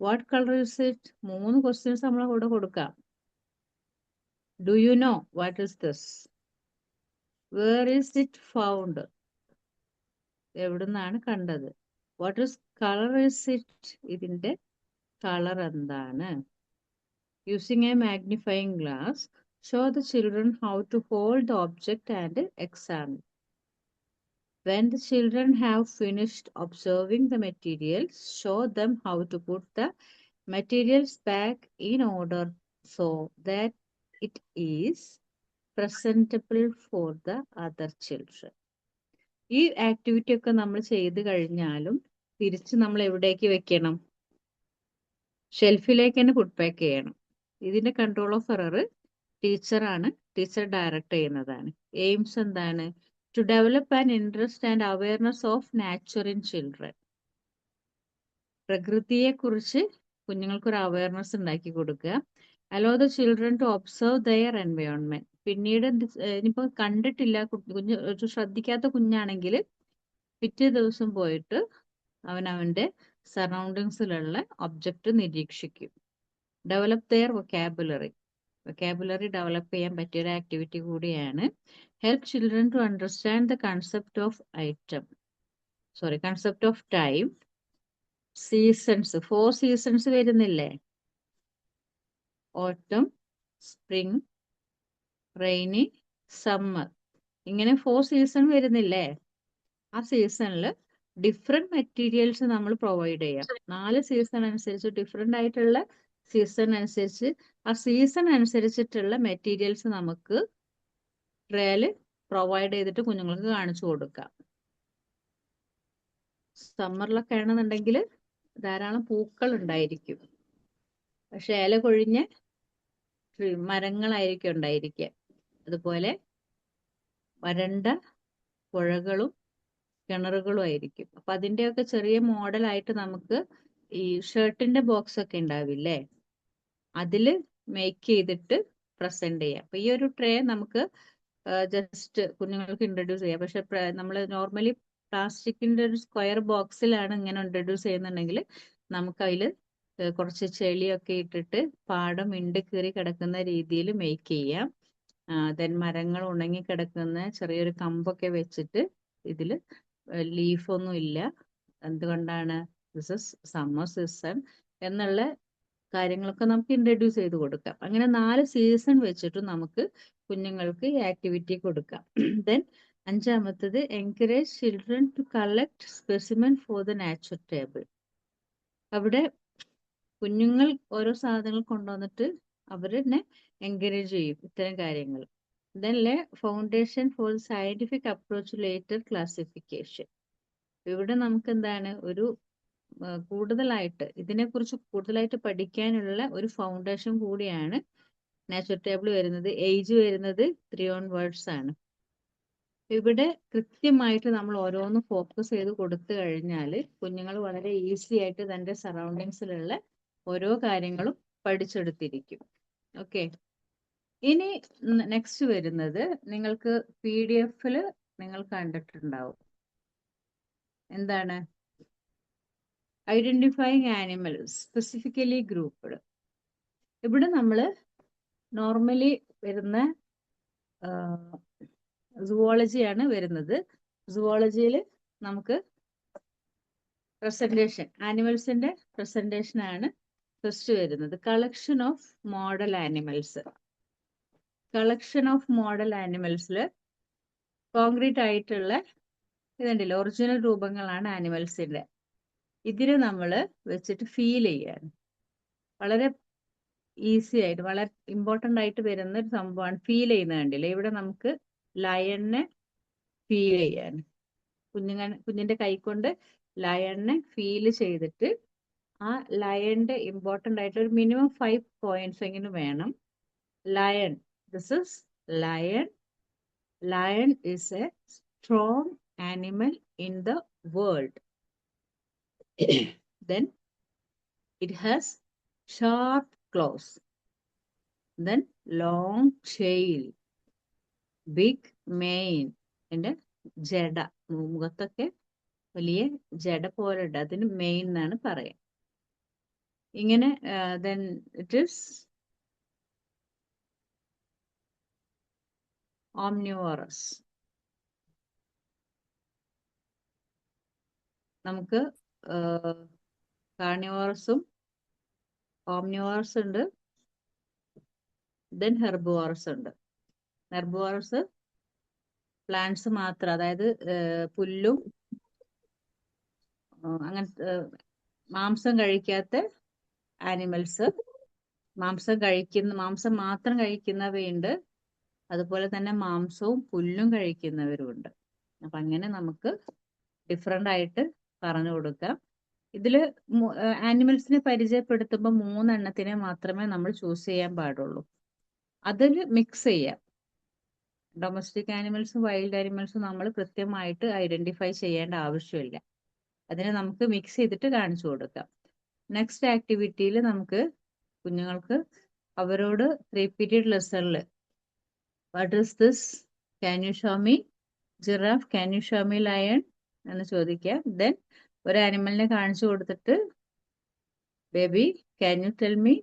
What color is it? 3 questions നമ്മൾ കൂടെ കൊടുക്കാം. Do you know what is this? Where is it found? എവിടുന്നാണ് കണ്ടത്? What is color is it? ഇതിന്റെ colour എന്താണ്? Using a magnifying glass, show the children how to hold the object and examine. When the children have finished observing the materials, show them how to put the materials back in order so that it is presentable for the other children. ഈ activity ഒക്കെ നമ്മൾ ചെയ്ത് കഴിഞ്ഞാലും തിരിച്ച് നമ്മൾ എവിടേക്ക് വെക്കണം? ഷെൽഫിലേക്ക് തന്നെ പുട്ട് ബാക്ക് ചെയ്യണം. ഇതിന്റെ കൺട്രോൾ ഓഫ് എറർ ടീച്ചറാണ്, ടീച്ചർ ഡയറക്റ്റ് ചെയ്യുന്നതാണ്. എയിംസ് എന്താണ്? To develop an interest and awareness of nature in children. പ്രകൃതിയെ കുറിച്ച് കുഞ്ഞുങ്ങൾക്കൊരു അവയർനെസ് ഉണ്ടാക്കി കൊടുക്കുക. Allow the children to observe their environment. പിന്നീട് ഇനിയിപ്പോ കണ്ടിട്ടില്ല, കുഞ്ഞ് ഒരു ശ്രദ്ധിക്കാത്ത കുഞ്ഞാണെങ്കിൽ പിറ്റേ ദിവസം പോയിട്ട് അവന്റെ സറൗണ്ടിങ്സിലുള്ള ഒബ്ജക്റ്റ് നിരീക്ഷിക്കും. Develop their vocabulary. Vocabulary develop ചെയ്യാൻ പറ്റിയൊരു ആക്ടിവിറ്റി കൂടിയാണ്. Help children to understand the concept of time. Seasons, 4 seasons വരുന്നില്ലേ? ഓട്ടം, സ്പ്രിംഗ്, റെയിനി, സമ്മർ, ഇങ്ങനെ 4 സീസൺ വരുന്നില്ലേ? ആ സീസണിൽ ഡിഫറെന്റ് മെറ്റീരിയൽസ് നമ്മൾ പ്രൊവൈഡ് ചെയ്യാം. 4 സീസൺ അനുസരിച്ച് ഡിഫറെന്റ് ആയിട്ടുള്ള സീസൺ അനുസരിച്ച് ആ സീസൺ അനുസരിച്ചിട്ടുള്ള മെറ്റീരിയൽസ് നമുക്ക് ട്രേല് പ്രൊവൈഡ് ചെയ്തിട്ട് കുഞ്ഞുങ്ങൾക്ക് കാണിച്ചു കൊടുക്കാം. സമ്മറിലൊക്കെ ആണെന്നുണ്ടെങ്കിൽ ധാരാളം പൂക്കൾ ഉണ്ടായിരിക്കും, പക്ഷെ ഇല കൊഴിഞ്ഞ മരങ്ങളായിരിക്കും ഉണ്ടായിരിക്കുക. അതുപോലെ വരണ്ട പുഴകളും കിണറുകളും ആയിരിക്കും. അപ്പൊ അതിന്റെയൊക്കെ ചെറിയ മോഡലായിട്ട് നമുക്ക് ഈ ഷർട്ടിന്റെ ബോക്സ് ഒക്കെ ഉണ്ടാവില്ലേ, അതില് മേക്ക് ചെയ്തിട്ട് പ്രസന്റ് ചെയ്യാം. അപ്പൊ ഈ ഒരു ട്രേ നമുക്ക് ജസ്റ്റ് കുഞ്ഞുങ്ങൾക്ക് ഇൻട്രൊഡ്യൂസ് ചെയ്യാം. പക്ഷെ നമ്മൾ നോർമലി പ്ലാസ്റ്റിക്കിന്റെ ഒരു സ്ക്വയർ ബോക്സിലാണ് ഇങ്ങനെ ഇൻട്രൊഡ്യൂസ് ചെയ്യുന്നുണ്ടെങ്കിൽ നമുക്ക് അതിൽ കുറച്ച് ചെളിയൊക്കെ ഇട്ടിട്ട് പാടം ഇണ്ട് കീറി കിടക്കുന്ന രീതിയിൽ മേക്ക് ചെയ്യാം. ദെൻ മരങ്ങൾ ഉണങ്ങി കിടക്കുന്ന ചെറിയൊരു കമ്പൊക്കെ വെച്ചിട്ട് ഇതിൽ ലീഫൊന്നും ഇല്ല, എന്തുകൊണ്ടാണ് ദിസ് ഇസ് സമ്മർ സീസൺ എന്നുള്ള കാര്യങ്ങളൊക്കെ നമുക്ക് ഇൻട്രൊഡ്യൂസ് ചെയ്ത് കൊടുക്കാം. അങ്ങനെ 4 സീസൺ വെച്ചിട്ട് നമുക്ക് കുഞ്ഞുങ്ങൾക്ക് ഈ ആക്ടിവിറ്റി കൊടുക്കാം. ദെൻ 5ാമത്തത് encourage children to collect specimen for the nature table. അവിടെ കുഞ്ഞുങ്ങൾ ഓരോ സാധനങ്ങൾ കൊണ്ടുവന്നിട്ട് അവരെന്നെ എൻകറേജ് ചെയ്യും ഇത്തരം കാര്യങ്ങൾ. Then foundation four scientific approach later classification. ഇവിടെ നമുക്ക് എന്താണ് ഒരു കൂടുതലായിട്ട് ഇതിനെക്കുറിച്ച് കൂടുതലായിട്ട് പഠിക്കാനുള്ള ഒരു ഫൗണ്ടേഷൻ കൂടിയാണ് നാച്ചുറൽ ടേബിൾ വരുന്നത്. ഏജ് വരുന്നത് 3 onwards ആണ്. ഇവിടെ കൃത്യമായിട്ട് നമ്മൾ ഓരോന്ന് ഫോക്കസ് ചെയ്ത് കൊടുത്തു കഴിഞ്ഞാൽ കുഞ്ഞുങ്ങൾ വളരെ ഈസി ആയിട്ട് തന്റെ സറൗണ്ടിങ്സിലുള്ള ഓരോ കാര്യങ്ങളും പഠിച്ചെടുത്തിരിക്കും. ഓക്കെ, ഇനി നെക്സ്റ്റ് വരുന്നത് നിങ്ങൾക്ക് PDF നിങ്ങൾ കണ്ടിട്ടുണ്ടാവും. എന്താണ്? Identifying animals specifically grouped. ഇവിടെ നമ്മൾ നോർമലി വരുന്ന സുവോളജിയാണ് വരുന്നത്. സുവോളജിയിൽ നമുക്ക് പ്രസന്റേഷൻ, ആനിമൽസിന്റെ പ്രസന്റേഷൻ ആണ് ഫസ്റ്റ് വരുന്നത്. Collection of model animals. Collection of model ആനിമൽസിൽ കോൺക്രീറ്റ് ആയിട്ടുള്ള ഇതുണ്ടല്ലോ, ഒറിജിനൽ രൂപങ്ങളാണ് ആനിമൽസിന്റെ. ഇതിന് നമ്മൾ വെച്ചിട്ട് ഫീൽ ചെയ്യാൻ വളരെ ഈസി ആയിട്ട് വളരെ ഇമ്പോർട്ടൻ്റ് ആയിട്ട് വരുന്ന ഒരു സംഭവമാണ് ഫീൽ ചെയ്യുന്നത്. കണ്ടില്ലേ, ഇവിടെ നമുക്ക് ലയണിനെ ഫീൽ ചെയ്യാൻ കുഞ്ഞിന്റെ കൈകൊണ്ട് ലയണിനെ ഫീൽ ചെയ്തിട്ട് ആ ലയണിന്റെ ഇമ്പോർട്ടൻ്റ് ആയിട്ട് ഒരു മിനിമം 5 points എങ്കിലും വേണം. Lion, this is lion. Lion is A strong animal in the world. Then it has sharp claws, then long tail, big mane, and ജട, മുഖത്തൊക്കെ വലിയ ജട പോലെ ഉണ്ട്, അതിന് മെയിൻ എന്നാണ് പറയാം. ഇങ്ങനെ then it is omnivorous. നമുക്ക് കാർണിവോറസും ഓംനിവോറസ് ഉണ്ട്, ദെൻ ഹെർബിവോറസ് ഉണ്ട്. ഹെർബിവോറസ് പ്ലാന്റ്സ് മാത്രം, അതായത് പുല്ലും അങ്ങനത്തെ മാംസം കഴിക്കാത്ത ആനിമൽസ്, മാംസം മാത്രം കഴിക്കുന്നവയുണ്ട്, അതുപോലെ തന്നെ മാംസവും പുല്ലും കഴിക്കുന്നവരുമുണ്ട്. അപ്പൊ അങ്ങനെ നമുക്ക് ഡിഫറെന്റ് ആയിട്ട് പറഞ്ഞു കൊടുക്കാം. ഇതില് ആനിമൽസിനെ പരിചയപ്പെടുത്തുമ്പോൾ 3 എണ്ണത്തിനെ മാത്രമേ നമ്മൾ ചൂസ് ചെയ്യാൻ പാടുള്ളൂ. അതിൽ മിക്സ് ചെയ്യാം. ഡൊമസ്റ്റിക് ആനിമൽസും വൈൽഡ് ആനിമൽസും നമ്മൾ കൃത്യമായിട്ട് ഐഡന്റിഫൈ ചെയ്യേണ്ട ആവശ്യമില്ല. അതിനെ നമുക്ക് മിക്സ് ചെയ്തിട്ട് കാണിച്ചു കൊടുക്കാം. നെക്സ്റ്റ് ആക്ടിവിറ്റിയിൽ നമുക്ക് കുഞ്ഞുങ്ങൾക്ക് അവരോട് റിപ്പീറ്റഡ് ലെസണിൽ what is this, can you show me giraffe, can you show me lion എന്ന് ചോദിക്കാം. ദെൻ ഒരു ആനിമലിനെ കാണിച്ചു കൊടുത്തിട്ട് baby can you tell me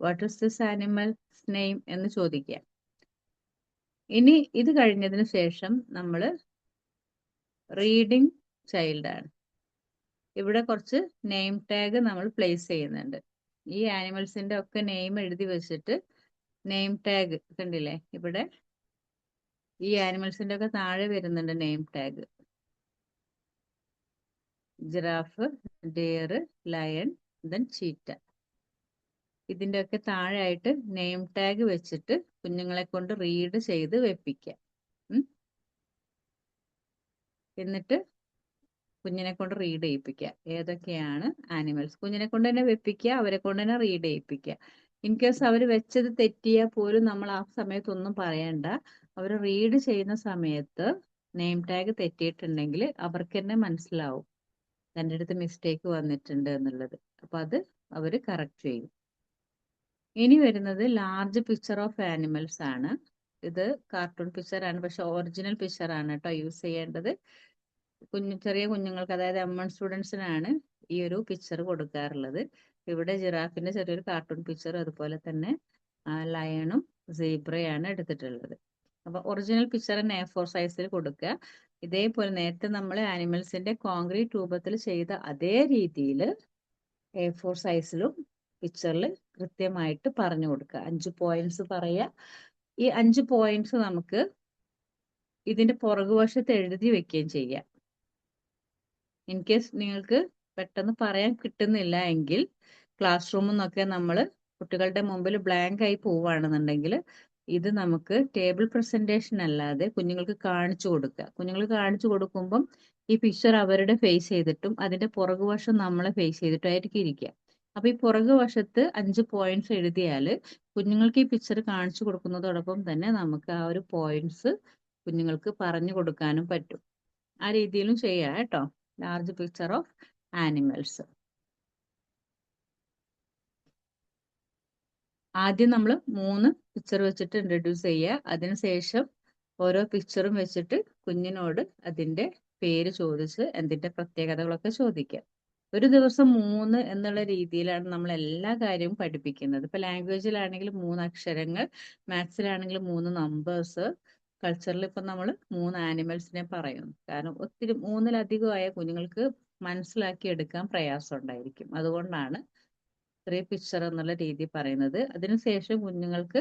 what is this animals name എന്ന് ചോദിക്കാം. ഇനി ഇത് കഴിഞ്ഞതിന് ശേഷം നമ്മൾ റീഡിങ് ചൈൽഡാണ്. ഇവിടെ കുറച്ച് നെയിം ടാഗ് നമ്മൾ പ്ലേസ് ചെയ്യുന്നുണ്ട്. ഈ ആനിമൽസിന്റെ ഒക്കെ നെയിം എഴുതി വെച്ചിട്ട് നെയിം ടാഗ് കണ്ടില്ലേ, ഇവിടെ ഈ ആനിമൽസിന്റെ ഒക്കെ താഴെ വരുന്നുണ്ട് name tag. Giraffe, dear, lion, then cheetah. ഇതിന്റെ ഒക്കെ താഴെ ആയിട്ട് നെയിം ടാഗ് വെച്ചിട്ട് കുഞ്ഞുങ്ങളെ കൊണ്ട് റീഡ് ചെയ്ത് വെപ്പിക്കാം. എന്നിട്ട് കുഞ്ഞിനെ കൊണ്ട് റീഡ് ചെയ്യിപ്പിക്കുക. ഏതൊക്കെയാണ് ആനിമൽസ് കുഞ്ഞിനെ കൊണ്ട് തന്നെ വെപ്പിക്കുക, അവരെ കൊണ്ട് തന്നെ റീഡ് ചെയ്യിപ്പിക്കുക. ഇൻ കേസ് അവർ വെച്ചത് തെറ്റിയാൽ പോലും നമ്മൾ ആ സമയത്തൊന്നും പറയണ്ട. അവർ റീഡ് ചെയ്യുന്ന സമയത്ത് നെയിം ടാഗ് തെറ്റിയിട്ടുണ്ടെങ്കിൽ അവർക്ക് തന്നെ മനസ്സിലാവും എൻ്റെ അടുത്ത് മിസ്റ്റേക്ക് വന്നിട്ടുണ്ട് എന്നുള്ളത്. അപ്പൊ അത് അവർ കറക്റ്റ് ചെയ്യും. ഇനി വരുന്നത് ലാർജ് പിക്ചർ ഓഫ് ആനിമൽസ് ആണ്. ഇത് കാർട്ടൂൺ പിക്ചർ ആണ്, പക്ഷെ ഒറിജിനൽ പിക്ചർ ആണ് കേട്ടോ യൂസ് ചെയ്യേണ്ടത്. ചെറിയ കുഞ്ഞുങ്ങൾക്ക്, അതായത് M1 സ്റ്റുഡൻസിനാണ് ഈ ഒരു പിക്ചർ കൊടുക്കാറുള്ളത്. ഇവിടെ ജിറാഫിന്റെ ചെറിയൊരു കാർട്ടൂൺ പിക്ചർ, അതുപോലെ തന്നെ ലയണും സീബ്രയാണ് എടുത്തിട്ടുള്ളത്. അപ്പൊ ഒറിജിനൽ പിക്ചർ A4 സൈസിൽ കൊടുക്കുക. ഇതേപോലെ നേരത്തെ നമ്മൾ ആനിമൽസിന്റെ കോൺക്രീറ്റ് രൂപത്തിൽ ചെയ്ത അതേ രീതിയിൽ A4 സൈസിലും പിക്ചറിൽ കൃത്യമായിട്ട് പറഞ്ഞു കൊടുക്കുക. 5 പോയിന്റ്സ് പറയുക. ഈ 5 പോയിന്റ്സ് നമുക്ക് ഇതിന്റെ പുറകുവശത്ത് എഴുതി വെക്കുകയും ചെയ്യാം. ഇൻ കേസ് നിങ്ങൾക്ക് പെട്ടെന്ന് പറയാൻ കിട്ടുന്നില്ല എങ്കിൽ ക്ലാസ് റൂമിൽ നിന്നൊക്കെ നമ്മൾ കുട്ടികളുടെ മുമ്പിൽ ബ്ലാങ്ക് ആയി പോവുകയാണെന്നുണ്ടെങ്കിൽ ഇത് നമുക്ക് ടേബിൾ പ്രസന്റേഷൻ അല്ലാതെ കുഞ്ഞുങ്ങൾക്ക് കാണിച്ചു കൊടുക്കുക. കുഞ്ഞുങ്ങൾക്ക് കാണിച്ചു കൊടുക്കുമ്പം ഈ പിക്ചർ അവരുടെ ഫേസ് ചെയ്തിട്ടും അതിന്റെ പുറകുവശം നമ്മളെ ഫേസ് ചെയ്തിട്ടായിരിക്കും ഇരിക്കുക. അപ്പൊ ഈ പുറകുവശത്ത് 5 പോയിന്റ്സ് എഴുതിയാൽ കുഞ്ഞുങ്ങൾക്ക് ഈ പിക്ചർ കാണിച്ചു കൊടുക്കുന്നതോടൊപ്പം തന്നെ നമുക്ക് ആ ഒരു പോയിന്റ്സ് കുഞ്ഞുങ്ങൾക്ക് പറഞ്ഞു കൊടുക്കാനും പറ്റും. ആ രീതിയിലും ചെയ്യാം കേട്ടോ. Large picture of animals. ആദ്യം നമ്മൾ 3 പിക്ചർ വെച്ചിട്ട് ഇൻട്രൊഡ്യൂസ് ചെയ്യുക. അതിനുശേഷം ഓരോ പിക്ചറും വെച്ചിട്ട് കുഞ്ഞിനോട് അതിന്റെ പേര് ചോദിച്ച് എന്തിന്റെ പ്രത്യേകതകളൊക്കെ ചോദിക്കുക. ഒരു ദിവസം 3 എന്നുള്ള രീതിയിലാണ് നമ്മൾ എല്ലാ കാര്യവും പഠിപ്പിക്കുന്നത്. ഇപ്പൊ ലാംഗ്വേജിലാണെങ്കിൽ 3 അക്ഷരങ്ങൾ, മാത്സിലാണെങ്കിൽ 3 നമ്പേഴ്സ്, കൾച്ചറിൽ ഇപ്പൊ നമ്മൾ 3 ആനിമൽസിനെ പറയുന്നു. കാരണം ഒത്തിരി 3-ലധികമായ കുഞ്ഞുങ്ങൾക്ക് മനസ്സിലാക്കി എടുക്കാൻ പ്രയാസം ഉണ്ടായിരിക്കും. അതുകൊണ്ടാണ് 3 പിക്ചർ എന്നുള്ള രീതി പറയുന്നത്. അതിനുശേഷം കുഞ്ഞുങ്ങൾക്ക്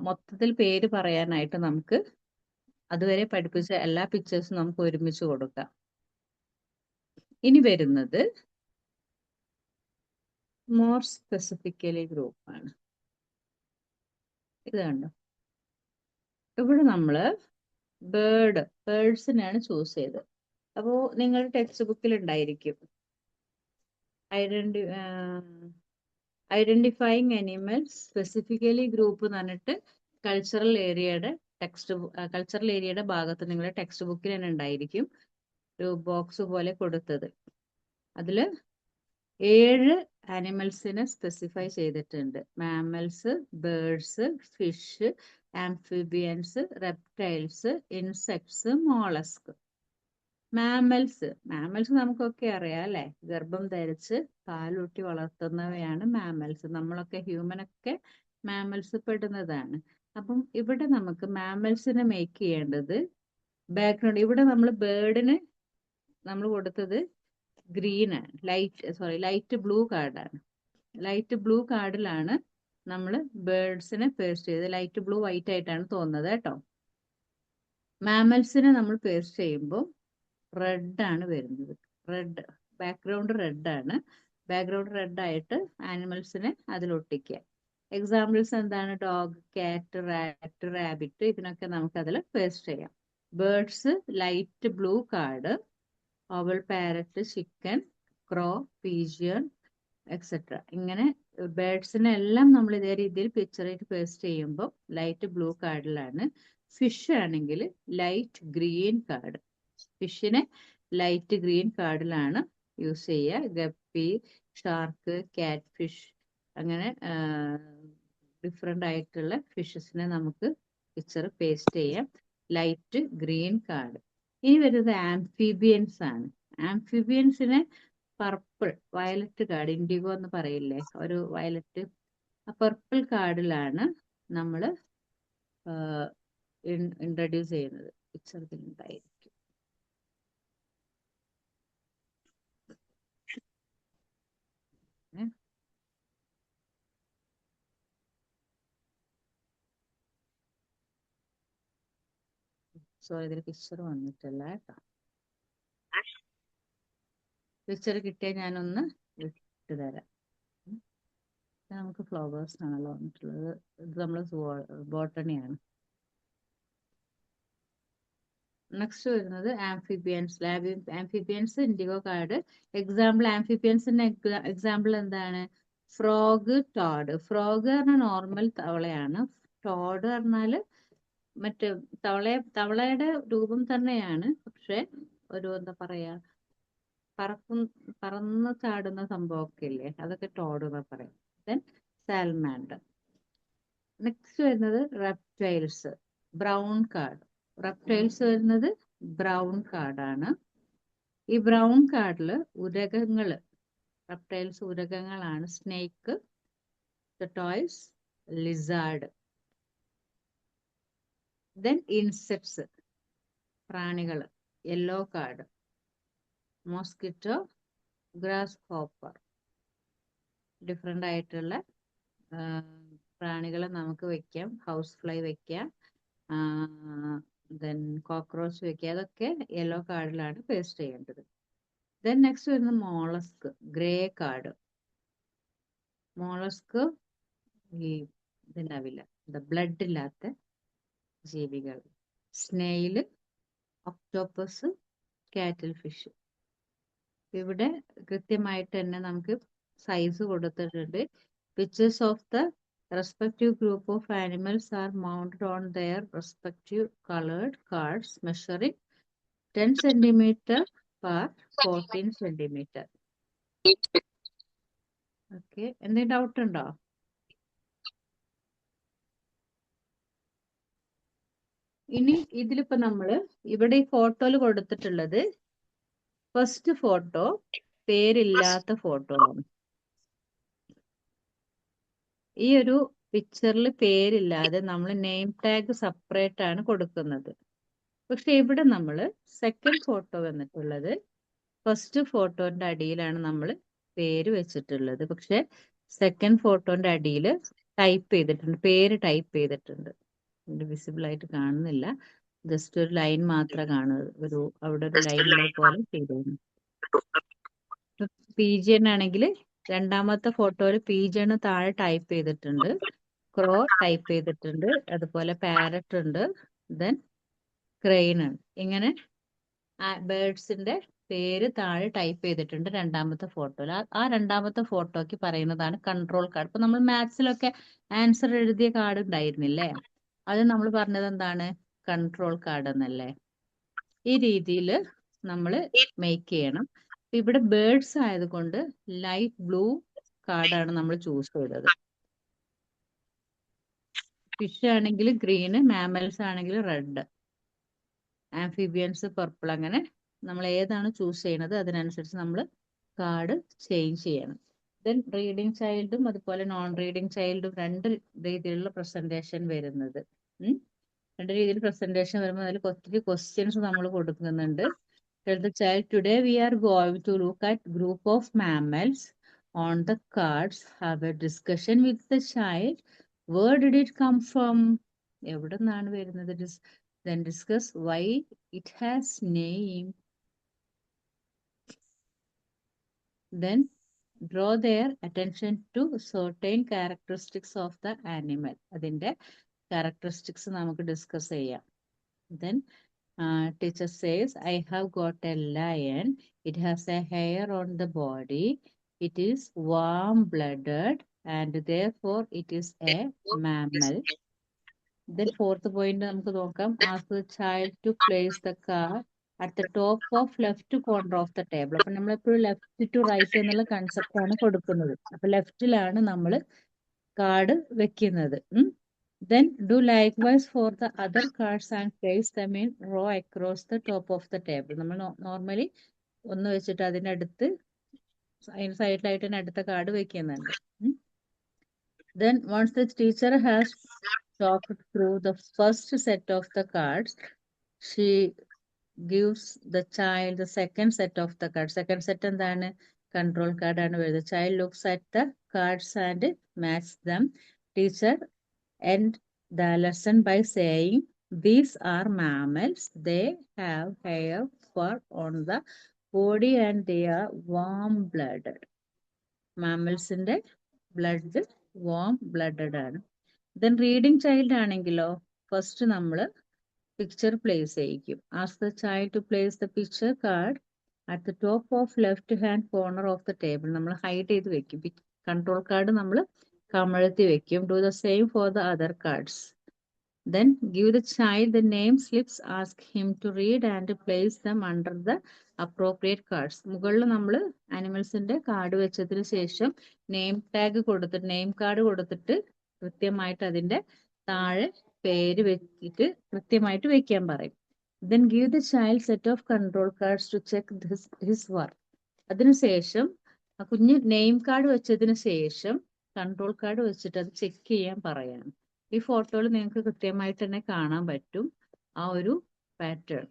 മൊത്തത്തിൽ പേര് പറയാനായിട്ട് നമുക്ക് അതുവരെ പഠിപ്പിച്ച എല്ലാ പിക്ചേഴ്സും നമുക്ക് ഒരുമിച്ച് കൊടുക്കാം. ഇനി വരുന്നത് മോർ സ്പെസിഫിക്കലി ഗ്രൂപ്പാണ്. ഇത് കണ്ടോ, ഇവിടെ നമ്മള് ബേർഡ്സിനെയാണ് ചൂസ് ചെയ്തത്. അപ്പോ നിങ്ങളുടെ ടെക്സ്റ്റ് ബുക്കിൽ ഉണ്ടായിരിക്കും ഐഡന്റിഫൈങ് അനിമൽസ് സ്പെസിഫിക്കലി ഗ്രൂപ്പ് എന്ന് പറഞ്ഞിട്ട് കൾച്ചറൽ ഏരിയയുടെ ഭാഗത്ത് നിങ്ങളുടെ ടെക്സ്റ്റ് ബുക്കിൽ തന്നെ ഉണ്ടായിരിക്കും ഒരു ബോക്സ് പോലെ കൊടുത്തത്. അതില് 7 ആനിമൽസിനെ സ്പെസിഫൈ ചെയ്തിട്ടുണ്ട്. Mammals, birds, fish, amphibians, reptiles, insects, mollusc. Mammals നമുക്കൊക്കെ അറിയാം അല്ലെ, ഗർഭം ധരിച്ച് പാലൂട്ടി വളർത്തുന്നവയാണ് മാമൽസ്. നമ്മളൊക്കെ ഹ്യൂമനൊക്കെ മാമൽസ് പെടുന്നതാണ്. അപ്പം ഇവിടെ നമുക്ക് മാമൽസിനെ മേക്ക് ചെയ്യേണ്ടത് ബാക്ക്ഗ്രൗണ്ട്. ഇവിടെ നമ്മൾ ബേർഡിന് നമ്മൾ കൊടുത്തത് ഗ്രീൻ ആണ്, ലൈറ്റ് ബ്ലൂ കാർഡാണ്. ലൈറ്റ് ബ്ലൂ കാർഡിലാണ് നമ്മൾ ബേർഡ്സിനെ പേസ്റ്റ് ചെയ്ത്, ലൈറ്റ് ബ്ലൂ വൈറ്റ് ആയിട്ടാണ് തോന്നുന്നത് കേട്ടോ. മാമൽസിനെ നമ്മൾ പേസ്റ്റ് ചെയ്യുമ്പോൾ റെഡ് ആണ് വരുന്നത്. റെഡ് ബാക്ക്ഗ്രൗണ്ട് റെഡ് ആണ്. ബാക്ക്ഗ്രൗണ്ട് റെഡ് ആയിട്ട് ആനിമൽസിനെ അതിലൊട്ടിക്കുക. എക്സാമ്പിൾസ് എന്താണ്? ഡോഗ്, കാറ്റ്, റാറ്റ്, റാബിറ്റ്, ഇതിനൊക്കെ നമുക്ക് അതിൽ പേസ്റ്റ് ചെയ്യാം. Birds light blue card, oval parrot, chicken, crow, pigeon etcetera. ഇങ്ങനെ ബേർഡ്സിനെ എല്ലാം നമ്മൾ ഇതേ രീതിയിൽ പിക്ചറായിട്ട് പേസ്റ്റ് ചെയ്യുമ്പോൾ ലൈറ്റ് ബ്ലൂ കാർഡിലാണ്. ഫിഷ് ആണെങ്കിൽ ലൈറ്റ് ഗ്രീൻ കാർഡ്. ഫിഷിനെ ലൈറ്റ് ഗ്രീൻ കാർഡിലാണ് യൂസ് ചെയ്യുക. ഗപ്പി, ഷാർക്ക്, കാറ്റ് ഫിഷ്, അങ്ങനെ ഡിഫറെൻ്റ് ആയിട്ടുള്ള ഫിഷസിനെ നമുക്ക് പിക്ചർ പേസ്റ്റ് ചെയ്യാം. Light green card. ഇനി വരുന്നത് ആംഫീബിയൻസ് ആണ്. ആംഫീബിയൻസിനെ പർപ്പിൾ, വയലറ്റ് കാർഡ്, ഇൻഡിഗോ എന്ന് പറയില്ലേ, ഒരു വയലറ്റ്, ആ പർപ്പിൾ കാർഡിലാണ് നമ്മൾ ഇൻട്രൊഡ്യൂസ് ചെയ്യുന്നത്. പിക്ചർ ഉണ്ടായിരിക്കും. സോ ഇതിൽ പിക്ചർ വന്നിട്ടില്ല കേട്ടോ. പിക്ചർ കിട്ടിയാൽ ഞാനൊന്ന് ഇട്ട് തരാം. നമുക്ക് ഫ്ലവേഴ്സ് ആണല്ലോ വന്നിട്ടുള്ളത്. ഇത് നമ്മൾ ബോട്ടണിയാണ്. നെക്സ്റ്റ് വരുന്നത് amphibians. Amphibians indigo card. Example ആംഫിബിയൻസിന്റെ എക്സാമ്പിൾ എന്താണ്? Frog, toad. ഫ്രോഗ് പറഞ്ഞാൽ നോർമൽ തവളയാണ്. ടോഡ് പറഞ്ഞാല് മറ്റേ തവളയുടെ രൂപം തന്നെയാണ്, പക്ഷെ ഒരു എന്താ പറയാ, പറന്ന് ചാടുന്ന സംഭവമൊക്കെ ഇല്ലേ, അതൊക്കെ ടോഡ് എന്ന് പറയും. Then salamander. നെക്സ്റ്റ് വരുന്നത് റെപ്റ്റൈൽസ്, ബ്രൗൺ കാർഡ്. റെപ്റ്റൈൽസ് വരുന്നത് ബ്രൗൺ കാർഡാണ്. ഈ ബ്രൗൺ കാർഡില് ഉരകങ്ങള്, റെപ്റ്റൈൽസ് ഉരകങ്ങളാണ്. Snake, tortoise, lizard. Then insects, പ്രാണികൾ, yellow card. Mosquito, grasshopper. Different ആയിട്ടുള്ള പ്രാണികളെ നമുക്ക് വെക്കാം. ഹൗസ് ഫ്ലൈ വെക്കാം, ദെൻ കോക്രോച്ച് വെക്കുക. അതൊക്കെ യെല്ലോ കാർഡിലാണ് പേസ്റ്റ് ചെയ്യേണ്ടത്. ദെൻ നെക്സ്റ്റ് വരുന്നത് മോളസ്ക്, ഗ്രേ കാർഡ്. മോളസ്ക് ഈ ഇതുണ്ടാവില്ല, ബ്ലഡ് ഇല്ലാത്ത ജീവികൾ. Snail, octopus, cuttlefish. ഇവിടെ കൃത്യമായിട്ട് തന്നെ നമുക്ക് സൈസ് കൊടുത്തിട്ടുണ്ട്. Pictures of the respective group of animals are mounted on their respective coloured cards measuring 10 centimeter per 14 centimeter. Okay, എന്തെങ്കിലും ഡൗട്ട് ഉണ്ടോ? ഇനി ഇതിലിപ്പോ നമ്മള് ഇവിടെ ഈ ഫോട്ടോയിൽ കൊടുത്തിട്ടുള്ളത് ഫസ്റ്റ് ഫോട്ടോ പേരില്ലാത്ത ഫോട്ടോ ആണ്. ഈ ഒരു പിക്ചറിൽ പേരില്ലാതെ നമ്മൾ നെയിം ടാഗ് സെപ്പറേറ്റ് ആണ് കൊടുക്കുന്നത്. പക്ഷെ ഇവിടെ നമ്മൾ സെക്കൻഡ് ഫോട്ടോ വന്നിട്ടുള്ളത് ഫസ്റ്റ് ഫോട്ടോന്റെ അടിയിലാണ് നമ്മൾ പേര് വെച്ചിട്ടുള്ളത്. പക്ഷെ സെക്കൻഡ് ഫോട്ടോന്റെ അടിയിൽ ടൈപ്പ് ചെയ്തിട്ടുണ്ട്, പേര് ടൈപ്പ് ചെയ്തിട്ടുണ്ട്. വിസിബിൾ ആയിട്ട് കാണുന്നില്ല, ജസ്റ്റ് ഒരു ലൈൻ മാത്രമേ കാണുന്നത്. അവിടെ ഒരു ലൈൻ പോലെ ചെയ്തിരുന്നു. പീജിയൻ ആണെങ്കിൽ രണ്ടാമത്തെ ഫോട്ടോയിൽ പീജിയൻ താഴെ ടൈപ്പ് ചെയ്തിട്ടുണ്ട്, ക്രോ ടൈപ്പ് ചെയ്തിട്ടുണ്ട്, അതുപോലെ പാരറ്റ് ഉണ്ട്, ദെൻ ക്രെയിൻ ഉണ്ട്. ഇങ്ങനെ ബേർഡ്സിന്റെ പേര് താഴെ ടൈപ്പ് ചെയ്തിട്ടുണ്ട് രണ്ടാമത്തെ ഫോട്ടോയിൽ. ആ രണ്ടാമത്തെ ഫോട്ടോക്ക് പറയുന്നതാണ് കൺട്രോൾ കാർഡ്. ഇപ്പൊ നമ്മൾ മാത്സിലൊക്കെ ആൻസർ എഴുതിയ കാർഡ് ഉണ്ടായിരുന്നില്ലേ, അത് നമ്മൾ പറഞ്ഞത് എന്താണ്? കൺട്രോൾ കാർഡ് എന്നല്ലേ. ഈ രീതിയിൽ നമ്മൾ മേക്ക് ചെയ്യണം. ഇവിടെ ബേർഡ്സ് ആയതുകൊണ്ട് ലൈറ്റ് ബ്ലൂ കാർഡാണ് നമ്മൾ ചൂസ് ചെയ്തത്. ഫിഷ് ആണെങ്കിൽ ഗ്രീന്, മാമൽസ് ആണെങ്കിൽ റെഡ്, ആംഫിബിയൻസ് പർപ്പിൾ. അങ്ങനെ നമ്മൾ ഏതാണ് ചൂസ് ചെയ്യുന്നത് അതിനനുസരിച്ച് നമ്മൾ കാർഡ് ചേഞ്ച് ചെയ്യണം. ദെൻ റീഡിങ് ചൈൽഡും അതുപോലെ നോൺ റീഡിങ് ചൈൽഡും രണ്ട് രീതിയിലുള്ള പ്രസന്റേഷൻ വരുന്നത്. രണ്ട് രീതിയിൽ പ്രസന്റേഷൻ വരുമ്പോൾ അതിൽ ഒത്തിരി ക്വസ്റ്റ്യൻസ് നമ്മൾ കൊടുക്കുന്നുണ്ട്. Tell the child, today we are going to look at group of mammals on the cards. Have a discussion with the child. Where did it come from? എവിടെ നിന്നാണ് വരുന്നത്? then discuss why it has name, then draw their attention to certain characteristics of the animal. അതിന്റെ characteristics നമുക്ക് discuss ചെയ്യാം. Then teacher says, I have got a lion. It has a hair on the body. It is warm-blooded and therefore it is a mammal. Then fourth point നമുക്ക് നോക്കാം. Ask the child to place the card at the top of left corner of the table. അപ്പൊ നമ്മളെപ്പോഴും left to right എന്നുള്ള concept ആണ് കൊടുക്കുന്നത്. അപ്പൊ ലെഫ്റ്റിലാണ് നമ്മൾ card വെക്കുന്നത്. Then do likewise for the other cards and place them in row across the top of the table. നമ്മൾ normally ഒന്ന് വെച്ചിട്ട് അതിനടുത്ത് അതിന് സൈഡിലായിട്ട് തന്നെ അടുത്ത കാർഡ് വെക്കുന്നുണ്ട്. Then once the teacher has talked through the first set of the cards, she gives the child the second set of the cards. Second set എന്താണ്? Control card ആണ് വരുന്നത്. The child looks at the cards and matches them. Teacher end the lesson by saying, these are mammals. They have hair, fur on the body and they are warm-blooded. മാമൽസിന്റെ blood warm blooded ആണ്. Then reading child ആണെങ്കിലോ first നമ്മൾ picture place ചെയ്യിക്കും. Ask the child to place the picture card at the top of left hand corner of the table. നമ്മൾ hide ചെയ്ത് വെക്കും. Control card നമ്മൾ കമഴ്ത്തി വെക്കും. Do the same for the other cards. Then give the child the name slips, ask him to read and place them under the appropriate cards. മുകളിൽ നമ്മൾ ആനിമൽസിന്റെ card വെച്ചതിന് ശേഷം നെയിം ടാഗ് കൊടുത്തിട്ട് നെയിം കാർഡ് കൊടുത്തിട്ട് കൃത്യമായിട്ട് അതിന്റെ താഴെ പേര് വെച്ചിട്ട് കൃത്യമായിട്ട് വെക്കാൻ പറയും. Then give the child set of control cards to check his work. അതിനുശേഷം ആ കുഞ്ഞ് നെയിം കാർഡ് വെച്ചതിന് ശേഷം കൺട്രോൾ കാർഡ് വെച്ചിട്ട് അത് ചെക്ക് ചെയ്യാൻ പറയാം. ഈ ഫോട്ടോയിൽ നിങ്ങൾക്ക് കൃത്യമായിട്ട് തന്നെ കാണാൻ പറ്റും ആ ഒരു പാറ്റേൺ.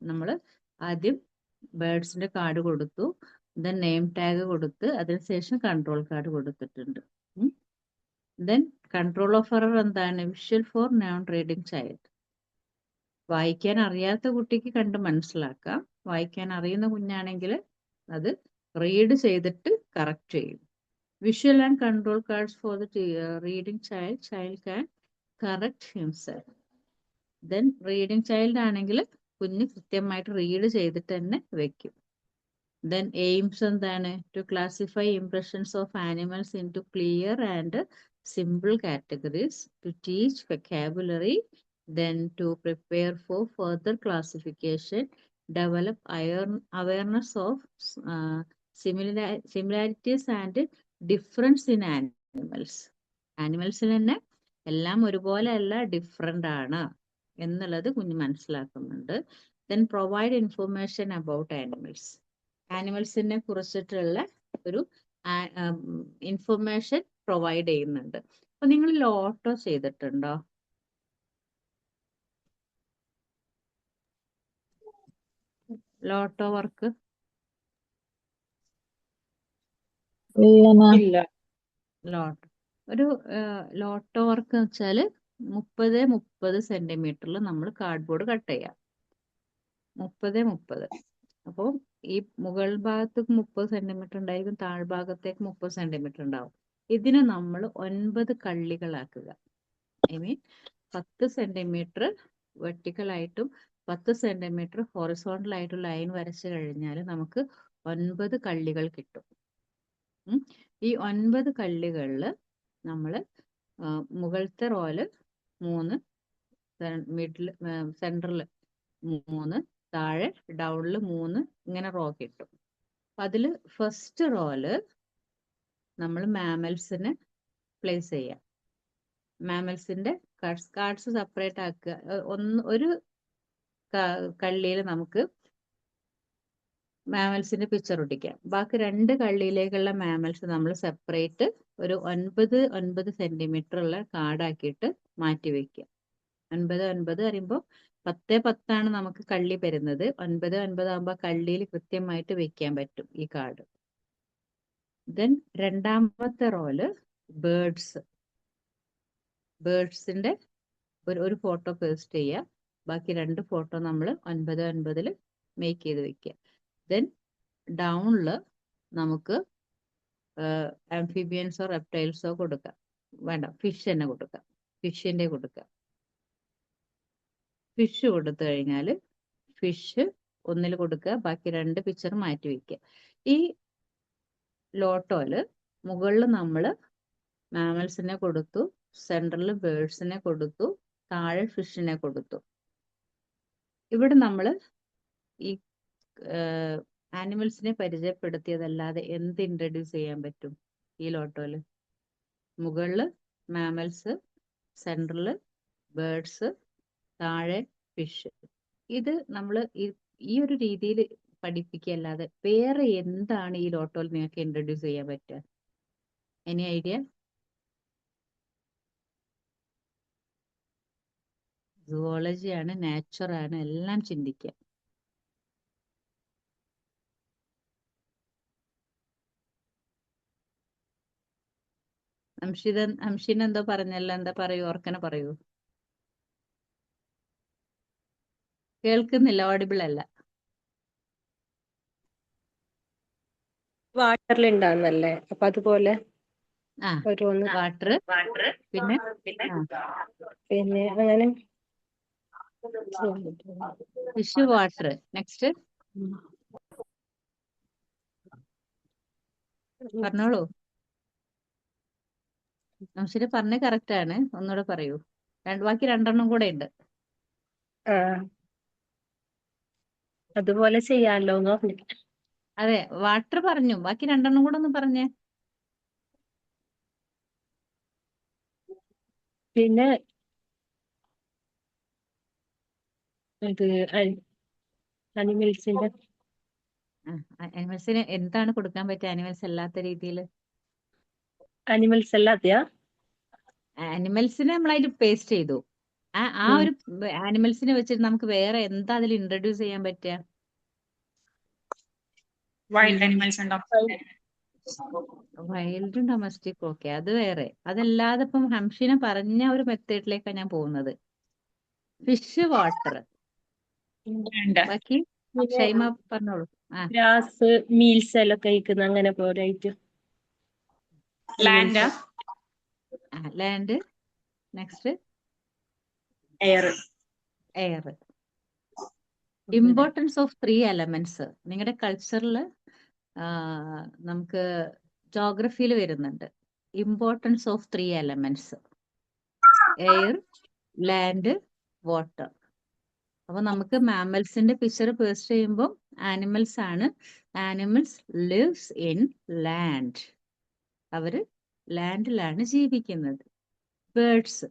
നമ്മൾ ആദ്യം ബേർഡ്സിന്റെ കാർഡ് കൊടുത്തു, ദെൻ നെയിം ടാഗ് കൊടുത്ത് അതിനുശേഷം കൺട്രോൾ കാർഡ് കൊടുത്തിട്ടുണ്ട്. ദെൻ കൺട്രോൾ ഓഫ് എറർ എന്താണ്? Visual four non reading child. വായിക്കാൻ അറിയാത്ത കുട്ടിക്ക് കണ്ട് മനസ്സിലാക്കാം. വായിക്കാൻ അറിയുന്ന കുഞ്ഞാണെങ്കിൽ അത് റീഡ് ചെയ്തിട്ട് കറക്റ്റ് ചെയ്യും. Visual and control cards for the reading child. Child can correct himself. Then reading child ആണെങ്കിൽ കുഞ്ഞ് കൃത്യമായിട്ട് റീഡ് ചെയ്തിട്ട് തന്നെ വെക്കും. Then aims എന്താണ്? To classify impressions of animals into clear and simple categories, to teach vocabulary, then to prepare for further classification, develop awareness of similarities and difference in animals. ആനിമൽസിൽ തന്നെ എല്ലാം ഒരുപോലെ അല്ല, ഡിഫറെൻ്റ് ആണ് എന്നുള്ളത് കുഞ്ഞ് മനസ്സിലാക്കുന്നുണ്ട്. Then provide information about animals. ആനിമൽസിനെ കുറിച്ചിട്ടുള്ള ഒരു ഇൻഫർമേഷൻ പ്രൊവൈഡ് ചെയ്യുന്നുണ്ട്. അപ്പൊ നിങ്ങൾ ലോട്ടോ ചെയ്തിട്ടുണ്ടോ? ലോട്ടോ വർക്ക് ഇല്ല ലോട്ടോ ഒരു ലോട്ടോ വർക്ക് എന്ന് വെച്ചാൽ 30 സെന്റിമീറ്ററിൽ നമ്മൾ കാർഡ്ബോർഡ് കട്ട് ചെയ്യാം. 30. അപ്പോൾ ഈ മുകൾ ഭാഗത്തേക്ക് 30 സെന്റിമീറ്റർ ഉണ്ടായിരിക്കും, താഴ്ഭാഗത്തേക്ക് 30 സെന്റിമീറ്റർ ഉണ്ടാവും. ഇതിനെ നമ്മൾ 9 കള്ളികളാക്കുക. ഐ മീൻ 10 സെന്റിമീറ്റർ വെർട്ടിക്കലായിട്ടും 10 സെന്റിമീറ്റർ ഹൊറിസോണ്ടൽ ആയിട്ടും ലൈൻ വരച്ചു കഴിഞ്ഞാൽ നമുക്ക് 9 കള്ളികൾ കിട്ടും. ഈ 9 കള്ളികളിൽ നമ്മൾ മുകളിലത്തെ റോയില് 3, മിഡിൽ സെൻറ്ററിൽ 3, താഴെ ഡൗണിൽ 3, ഇങ്ങനെ റോ കിട്ടും. അതിൽ ഫസ്റ്റ് റോയില് നമ്മൾ മാമൽസിനെ പ്ലേസ് ചെയ്യാം. മാമൽസിന്റെ കാർഡ്സ് സെപ്പറേറ്റ് ആക്കുക. ഒരു കള്ളിയിൽ നമുക്ക് മാമൽസിന്റെ പിക്ചർ ഒട്ടിക്കാം. ബാക്കി 2 കള്ളിയിലേക്കുള്ള മാമൽസ് നമ്മൾ സെപ്പറേറ്റ് ഒരു 9 സെന്റിമീറ്റർ ഉള്ള കാർഡാക്കിയിട്ട് മാറ്റി വെക്കുക. 9 പറയുമ്പോൾ 10 നമുക്ക് കള്ളി വരുന്നത്. 9 ആകുമ്പോൾ കള്ളിയിൽ കൃത്യമായിട്ട് വെക്കാൻ പറ്റും ഈ കാർഡ്. ദെൻ രണ്ടാമത്തെ റോല് ബേർഡ്സിന്റെ ഒരു ഫോട്ടോ പേസ്റ്റ് ചെയ്യുക. ബാക്കി 2 ഫോട്ടോ നമ്മൾ 9, 9 മേക്ക് ചെയ്ത് വെക്കുക. ദെൻ ഡൗണില് നമുക്ക് ആംഫിബിയൻസോ റെപ്റ്റൈൽസോ കൊടുക്കാം. വേണ്ട, ഫിഷ് തന്നെ കൊടുക്കാം. ഫിഷിന്റെ കൊടുക്കാം. ഫിഷ് കൊടുത്തു കഴിഞ്ഞാൽ ഫിഷ് ഒന്നിൽ കൊടുക്കുക, ബാക്കി 2 പിക്ചർ മാറ്റി വെക്കുക. ഈ ലോട്ടോയില് മുകളിൽ നമ്മൾ മാമൽസിനെ കൊടുത്തു, സെൻട്രൽ ബേർഡ്സിനെ കൊടുത്തു, താഴെ ഫിഷിനെ കൊടുത്തു. ഇവിടെ നമ്മൾ ഈ ആനിമൽസിനെ പരിചയപ്പെടുത്തിയതല്ലാതെ എന്ത് ഇൻട്രൊഡ്യൂസ് ചെയ്യാൻ പറ്റും ഈ ലോട്ടോയില്? മുകളില് മാമൽസ്, സെൻട്രല് ബേർഡ്സ്, താഴെ ഫിഷ്. ഇത് നമ്മൾ ഈ ഒരു രീതിയിൽ പഠിപ്പിക്കുകയല്ലാതെ വേറെ എന്താണ് ഈ ലോട്ടോയിൽ നിങ്ങൾക്ക് ഇൻട്രൊഡ്യൂസ് ചെയ്യാൻ പറ്റുക? Any idea? സുവോളജിയാണ്, നാച്ചറാണ്, എല്ലാം ചിന്തിക്കുക. അംഷിന എന്തോ പറഞ്ഞല്ലോ, എന്താ പറയൂ? ഓർക്കനെ പറയൂ. കേൾക്കുന്നില്ല, ഓഡിബിൾ അല്ല. വാട്ടറിൽ ഉണ്ടാകുന്നല്ലേ, അപ്പൊ അതുപോലെ ആ, ഓരോന്ന് വാട്ടർ, പിന്നെ പിന്നെ അങ്ങനെ ഫിഷ്, വാട്ടർ. നെക്സ്റ്റ് പറഞ്ഞോളൂ. അംഷിന പറഞ്ഞ കറക്റ്റ് ആണ്, ഒന്നുകൂടെ പറയൂ. ബാക്കി 2 കൂടെ ഉണ്ട്. ആ അതുപോലെ ചെയ്യാമല്ലോ എന്ന് പറഞ്ഞു. അതെ, വാട്ടർ പറഞ്ഞു, ബാക്കി 2 കൂടെ ഒന്ന് പറഞ്ഞേ. പിന്നെ ഇത് അനിമൽസിന്റെ ആനിമൽസിന് എന്താണ് കൊടുക്കാൻ പറ്റുക ആനിമൽസ് അല്ലാത്ത രീതിയിൽ? അനിമൽസ് അല്ലാതെയാ? ആനിമൽസിനെ നമ്മളതിൽ പേസ്റ്റ് ചെയ്തു. ആ ഒരു ആനിമൽസിനെ വെച്ചിട്ട് നമുക്ക് വേറെ എന്താ അതിൽ ഇൻട്രൊഡ്യൂസ് ചെയ്യാൻ പറ്റുക? വൈൽഡ് അനിമൽസ് ഉണ്ടോ? വൈൽഡും ഡൊമസ്റ്റിക്, ഓക്കെ, അത് വേറെ. അതല്ലാതെ ഇപ്പം ഹംഷിന പറഞ്ഞ ഒരു മെത്തേഡിലേക്കാണ് ഞാൻ പോകുന്നത്. ഫിഷ്, വാട്ടർ, ഉണ്ട്. ബാക്കി ഷൈമ പറഞ്ഞോളൂ. ഗ്രാസ്, മീൽസ് എല്ലാം കഴിക്കുന്ന അങ്ങനെ പോരായിട്ട് land, land. Next air. Air. Importance of 3 elements നിങ്ങളുടെ കൾച്ചറിൽ നമുക്ക് ജോഗ്രഫിയിൽ വരുന്നുണ്ട്. Importance of 3 elements: air, land, water. അപ്പൊ നമുക്ക് മാമൽസിന്റെ പിക്ചർ പേസ്റ്റ് ചെയ്യുമ്പോൾ ആനിമൽസ് ആണ്. Animals lives in land. അവര് ലാൻഡിലാണ് ജീവിക്കുന്നത്. Birds,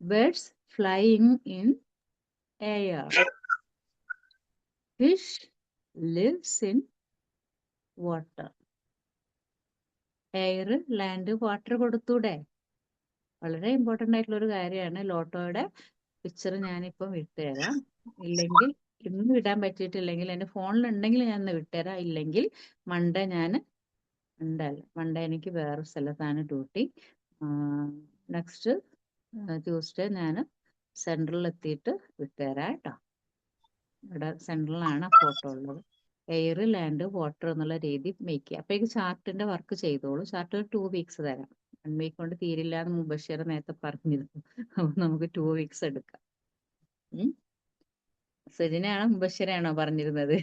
birds flying in air. Fish lives in water. Air, land, water കൊടുത്തൂടെ? വളരെ ഇമ്പോർട്ടൻ്റ് ആയിട്ടുള്ള ഒരു കാര്യമാണ്. ലോട്ടോയുടെ പിക്ചർ ഞാനിപ്പം വിട്ടുതരാം. ഇല്ലെങ്കിൽ ഇന്ന് വിടാൻ പറ്റിയിട്ടില്ലെങ്കിൽ എൻ്റെ ഫോണിൽ ഉണ്ടെങ്കിൽ ഞാൻ ഇന്ന് വിട്ടുതരാം. ഇല്ലെങ്കിൽ മൺഡേ ഞാൻ ഉണ്ടല്ലോ, മൺഡേ എനിക്ക് വേറെ സ്ഥലത്താണ് ഡ്യൂട്ടി. നെക്സ്റ്റ് ട്യൂസ്ഡേ ഞാൻ സെൻട്രലിൽ എത്തിയിട്ട് വിട്ടുതരാം കേട്ടോ. ഇവിടെ സെൻട്രലാണ് ഫോട്ടോ ഉള്ളത്. എയർ, ലാൻഡ്, വാട്ടർ എന്നുള്ള രീതി മേക്ക് ചെയ്യുക. അപ്പോഴേക്ക് ചാർട്ടിന്റെ വർക്ക് ചെയ്തോളൂ. ചാർട്ടിൽ 2 വീക്സ് തരാം. 1 വീക്ക് കൊണ്ട് തീരില്ല എന്ന് മുബഷീർ നേരത്തെ പറഞ്ഞിരുന്നു. അപ്പൊ നമുക്ക് 2 വീക്സ് എടുക്കാം. സജിനാണോ മുബഷീറാണോ പറഞ്ഞിരുന്നത്?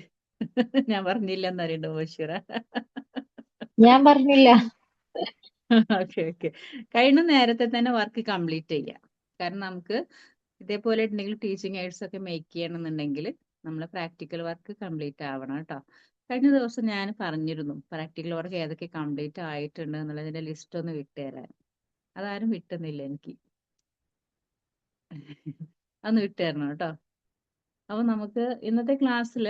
ഞാൻ പറഞ്ഞില്ല എന്നറിയണ്ട മുബഷീറ. ഞാൻ പറഞ്ഞില്ല. ഓക്കെ ഓക്കെ, കഴിഞ്ഞ നേരത്തെ തന്നെ വർക്ക് കംപ്ലീറ്റ് ചെയ്യാം. കാരണം നമുക്ക് ഇതേപോലെ ഉണ്ടെങ്കിൽ ടീച്ചിങ് എയ്ഡ്സ് ഒക്കെ മേക്ക് ചെയ്യണമെന്നുണ്ടെങ്കിൽ നമ്മൾ പ്രാക്ടിക്കൽ വർക്ക് കംപ്ലീറ്റ് ആവണം കേട്ടോ. കഴിഞ്ഞ ദിവസം ഞാൻ പറഞ്ഞിരുന്നു പ്രാക്ടിക്കൽ വർക്ക് ഏതൊക്കെ കംപ്ലീറ്റ് ആയിട്ടുണ്ട് എന്നുള്ളതിന്റെ ലിസ്റ്റ് ഒന്ന് വിട്ടുതരാൻ. അതാരും വിട്ടുന്നില്ല എനിക്ക്. അതൊന്ന് വിട്ടുതരണം കേട്ടോ. അപ്പൊ നമുക്ക് ഇന്നത്തെ ക്ലാസ്സിൽ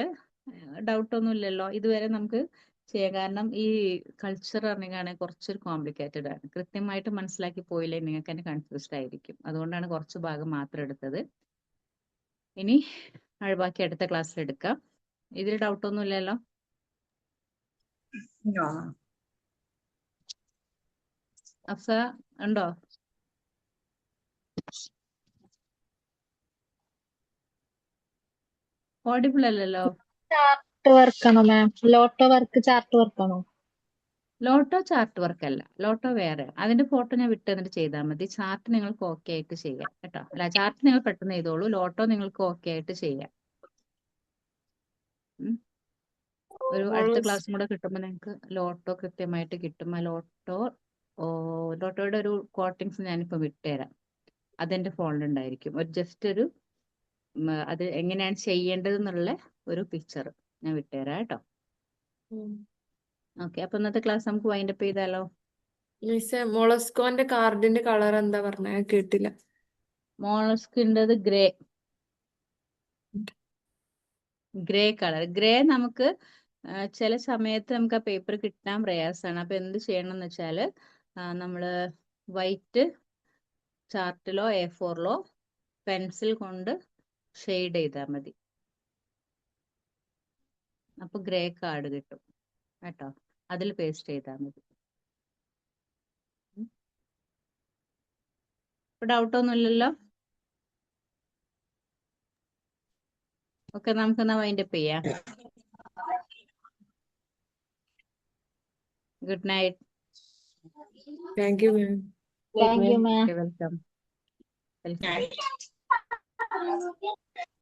ഡൗട്ടൊന്നും ഇല്ലല്ലോ? ഇതുവരെ നമുക്ക് ചെയ്യാം. കാരണം ഈ കൾച്ചർ പറഞ്ഞാൽ കുറച്ചൊരു കോംപ്ലിക്കേറ്റഡ് ആണ്. കൃത്യമായിട്ട് മനസ്സിലാക്കി പോയില്ലേ നിങ്ങൾക്ക് തന്നെ കൺഫ്യൂസ്ഡ് ആയിരിക്കും. അതുകൊണ്ടാണ് കുറച്ച് ഭാഗം മാത്രം എടുത്തത്. ഇനി ബാക്കി അടുത്ത ക്ലാസ്സിൽ എടുക്കാം. ഇതിൽ ഡൗട്ടൊന്നും ഇല്ലല്ലോ? അഫ്സ ഉണ്ടോ? ഓഡിബിൾ അല്ലല്ലോ. ചാർട്ട് വർക്കാണോ മാം? ലോട്ടോ വർക്ക് ചാർട്ട് വർക്കാണോ? ലോട്ടോ ചാർട്ട് വർക്ക് അല്ല, ലോട്ടോ വേറെ. അതിന്റെ ഫോട്ടോ ഞാൻ വിട്ട് തന്നിട്ട് ചെയ്താൽ മതി. ചാർട്ട് നിങ്ങൾക്ക് ഓക്കെ ആയിട്ട് ചെയ്യാം കേട്ടോ. അല്ല, ചാർട്ട് നിങ്ങൾ പെട്ടെന്ന് ചെയ്തോളൂ, ലോട്ടോ നിങ്ങൾക്ക് ഓക്കെ ആയിട്ട് ചെയ്യാം. ഉം. ഒരു അടുത്ത മോള് ക്ലാസ്സും കൂടെ കിട്ടുമ്പോൾ നിങ്ങൾക്ക് ലോട്ടോ കൃത്യമായിട്ട് കിട്ടും. ആ ലോട്ടോയുടെ ഒരു കോട്ടിങ്സ് ഞാനിപ്പോൾ വിട്ടുതരാം. അതെന്റെ ഫോണിലുണ്ടായിരിക്കും. ഒരു ജസ്റ്റ് ഒരു അത് എങ്ങനെയാണ് ചെയ്യേണ്ടത് എന്നുള്ള ഒരു പിക്ചർ ഞാൻ വിട്ടുതരാം കേട്ടോ. ഓക്കെ, അപ്പൊ ഇന്നത്തെ ക്ലാസ് നമുക്ക് വൈൻഡപ്പ് ചെയ്താലോ? മിസ്സേ മൊളസ്കോന്റെ കാർഡിന്റെ കളർ എന്താ പറഞ്ഞ കേട്ടില്ല. മോളസ്കിൻ്റെത് ഗ്രേ കളർ. ഗ്രേ നമുക്ക് ചില സമയത്ത് നമുക്ക് ആ പേപ്പർ കിട്ടാൻ പ്രയാസമാണ്. അപ്പൊ എന്ത് ചെയ്യണം എന്ന് വെച്ചാല് നമ്മള് വൈറ്റ് ചാർട്ടിലോ A4-ലോ പെൻസിൽ കൊണ്ട് ഷെയ്ഡ് ചെയ്താൽ മതി. അപ്പൊ ഗ്രേ കാർഡ് കിട്ടും കേട്ടോ. അതിൽ പേസ്റ്റ് ചെയ്താൽ മതി. ഇപ്പൊ ഡൗട്ടൊന്നുമില്ലല്ലോ? ഓക്കെ, നമുക്കെന്നാ വൈൻഡപ്പ് ചെയ്യാം. Good night. Thank you ma'am. Thank you ma'am. Welcome.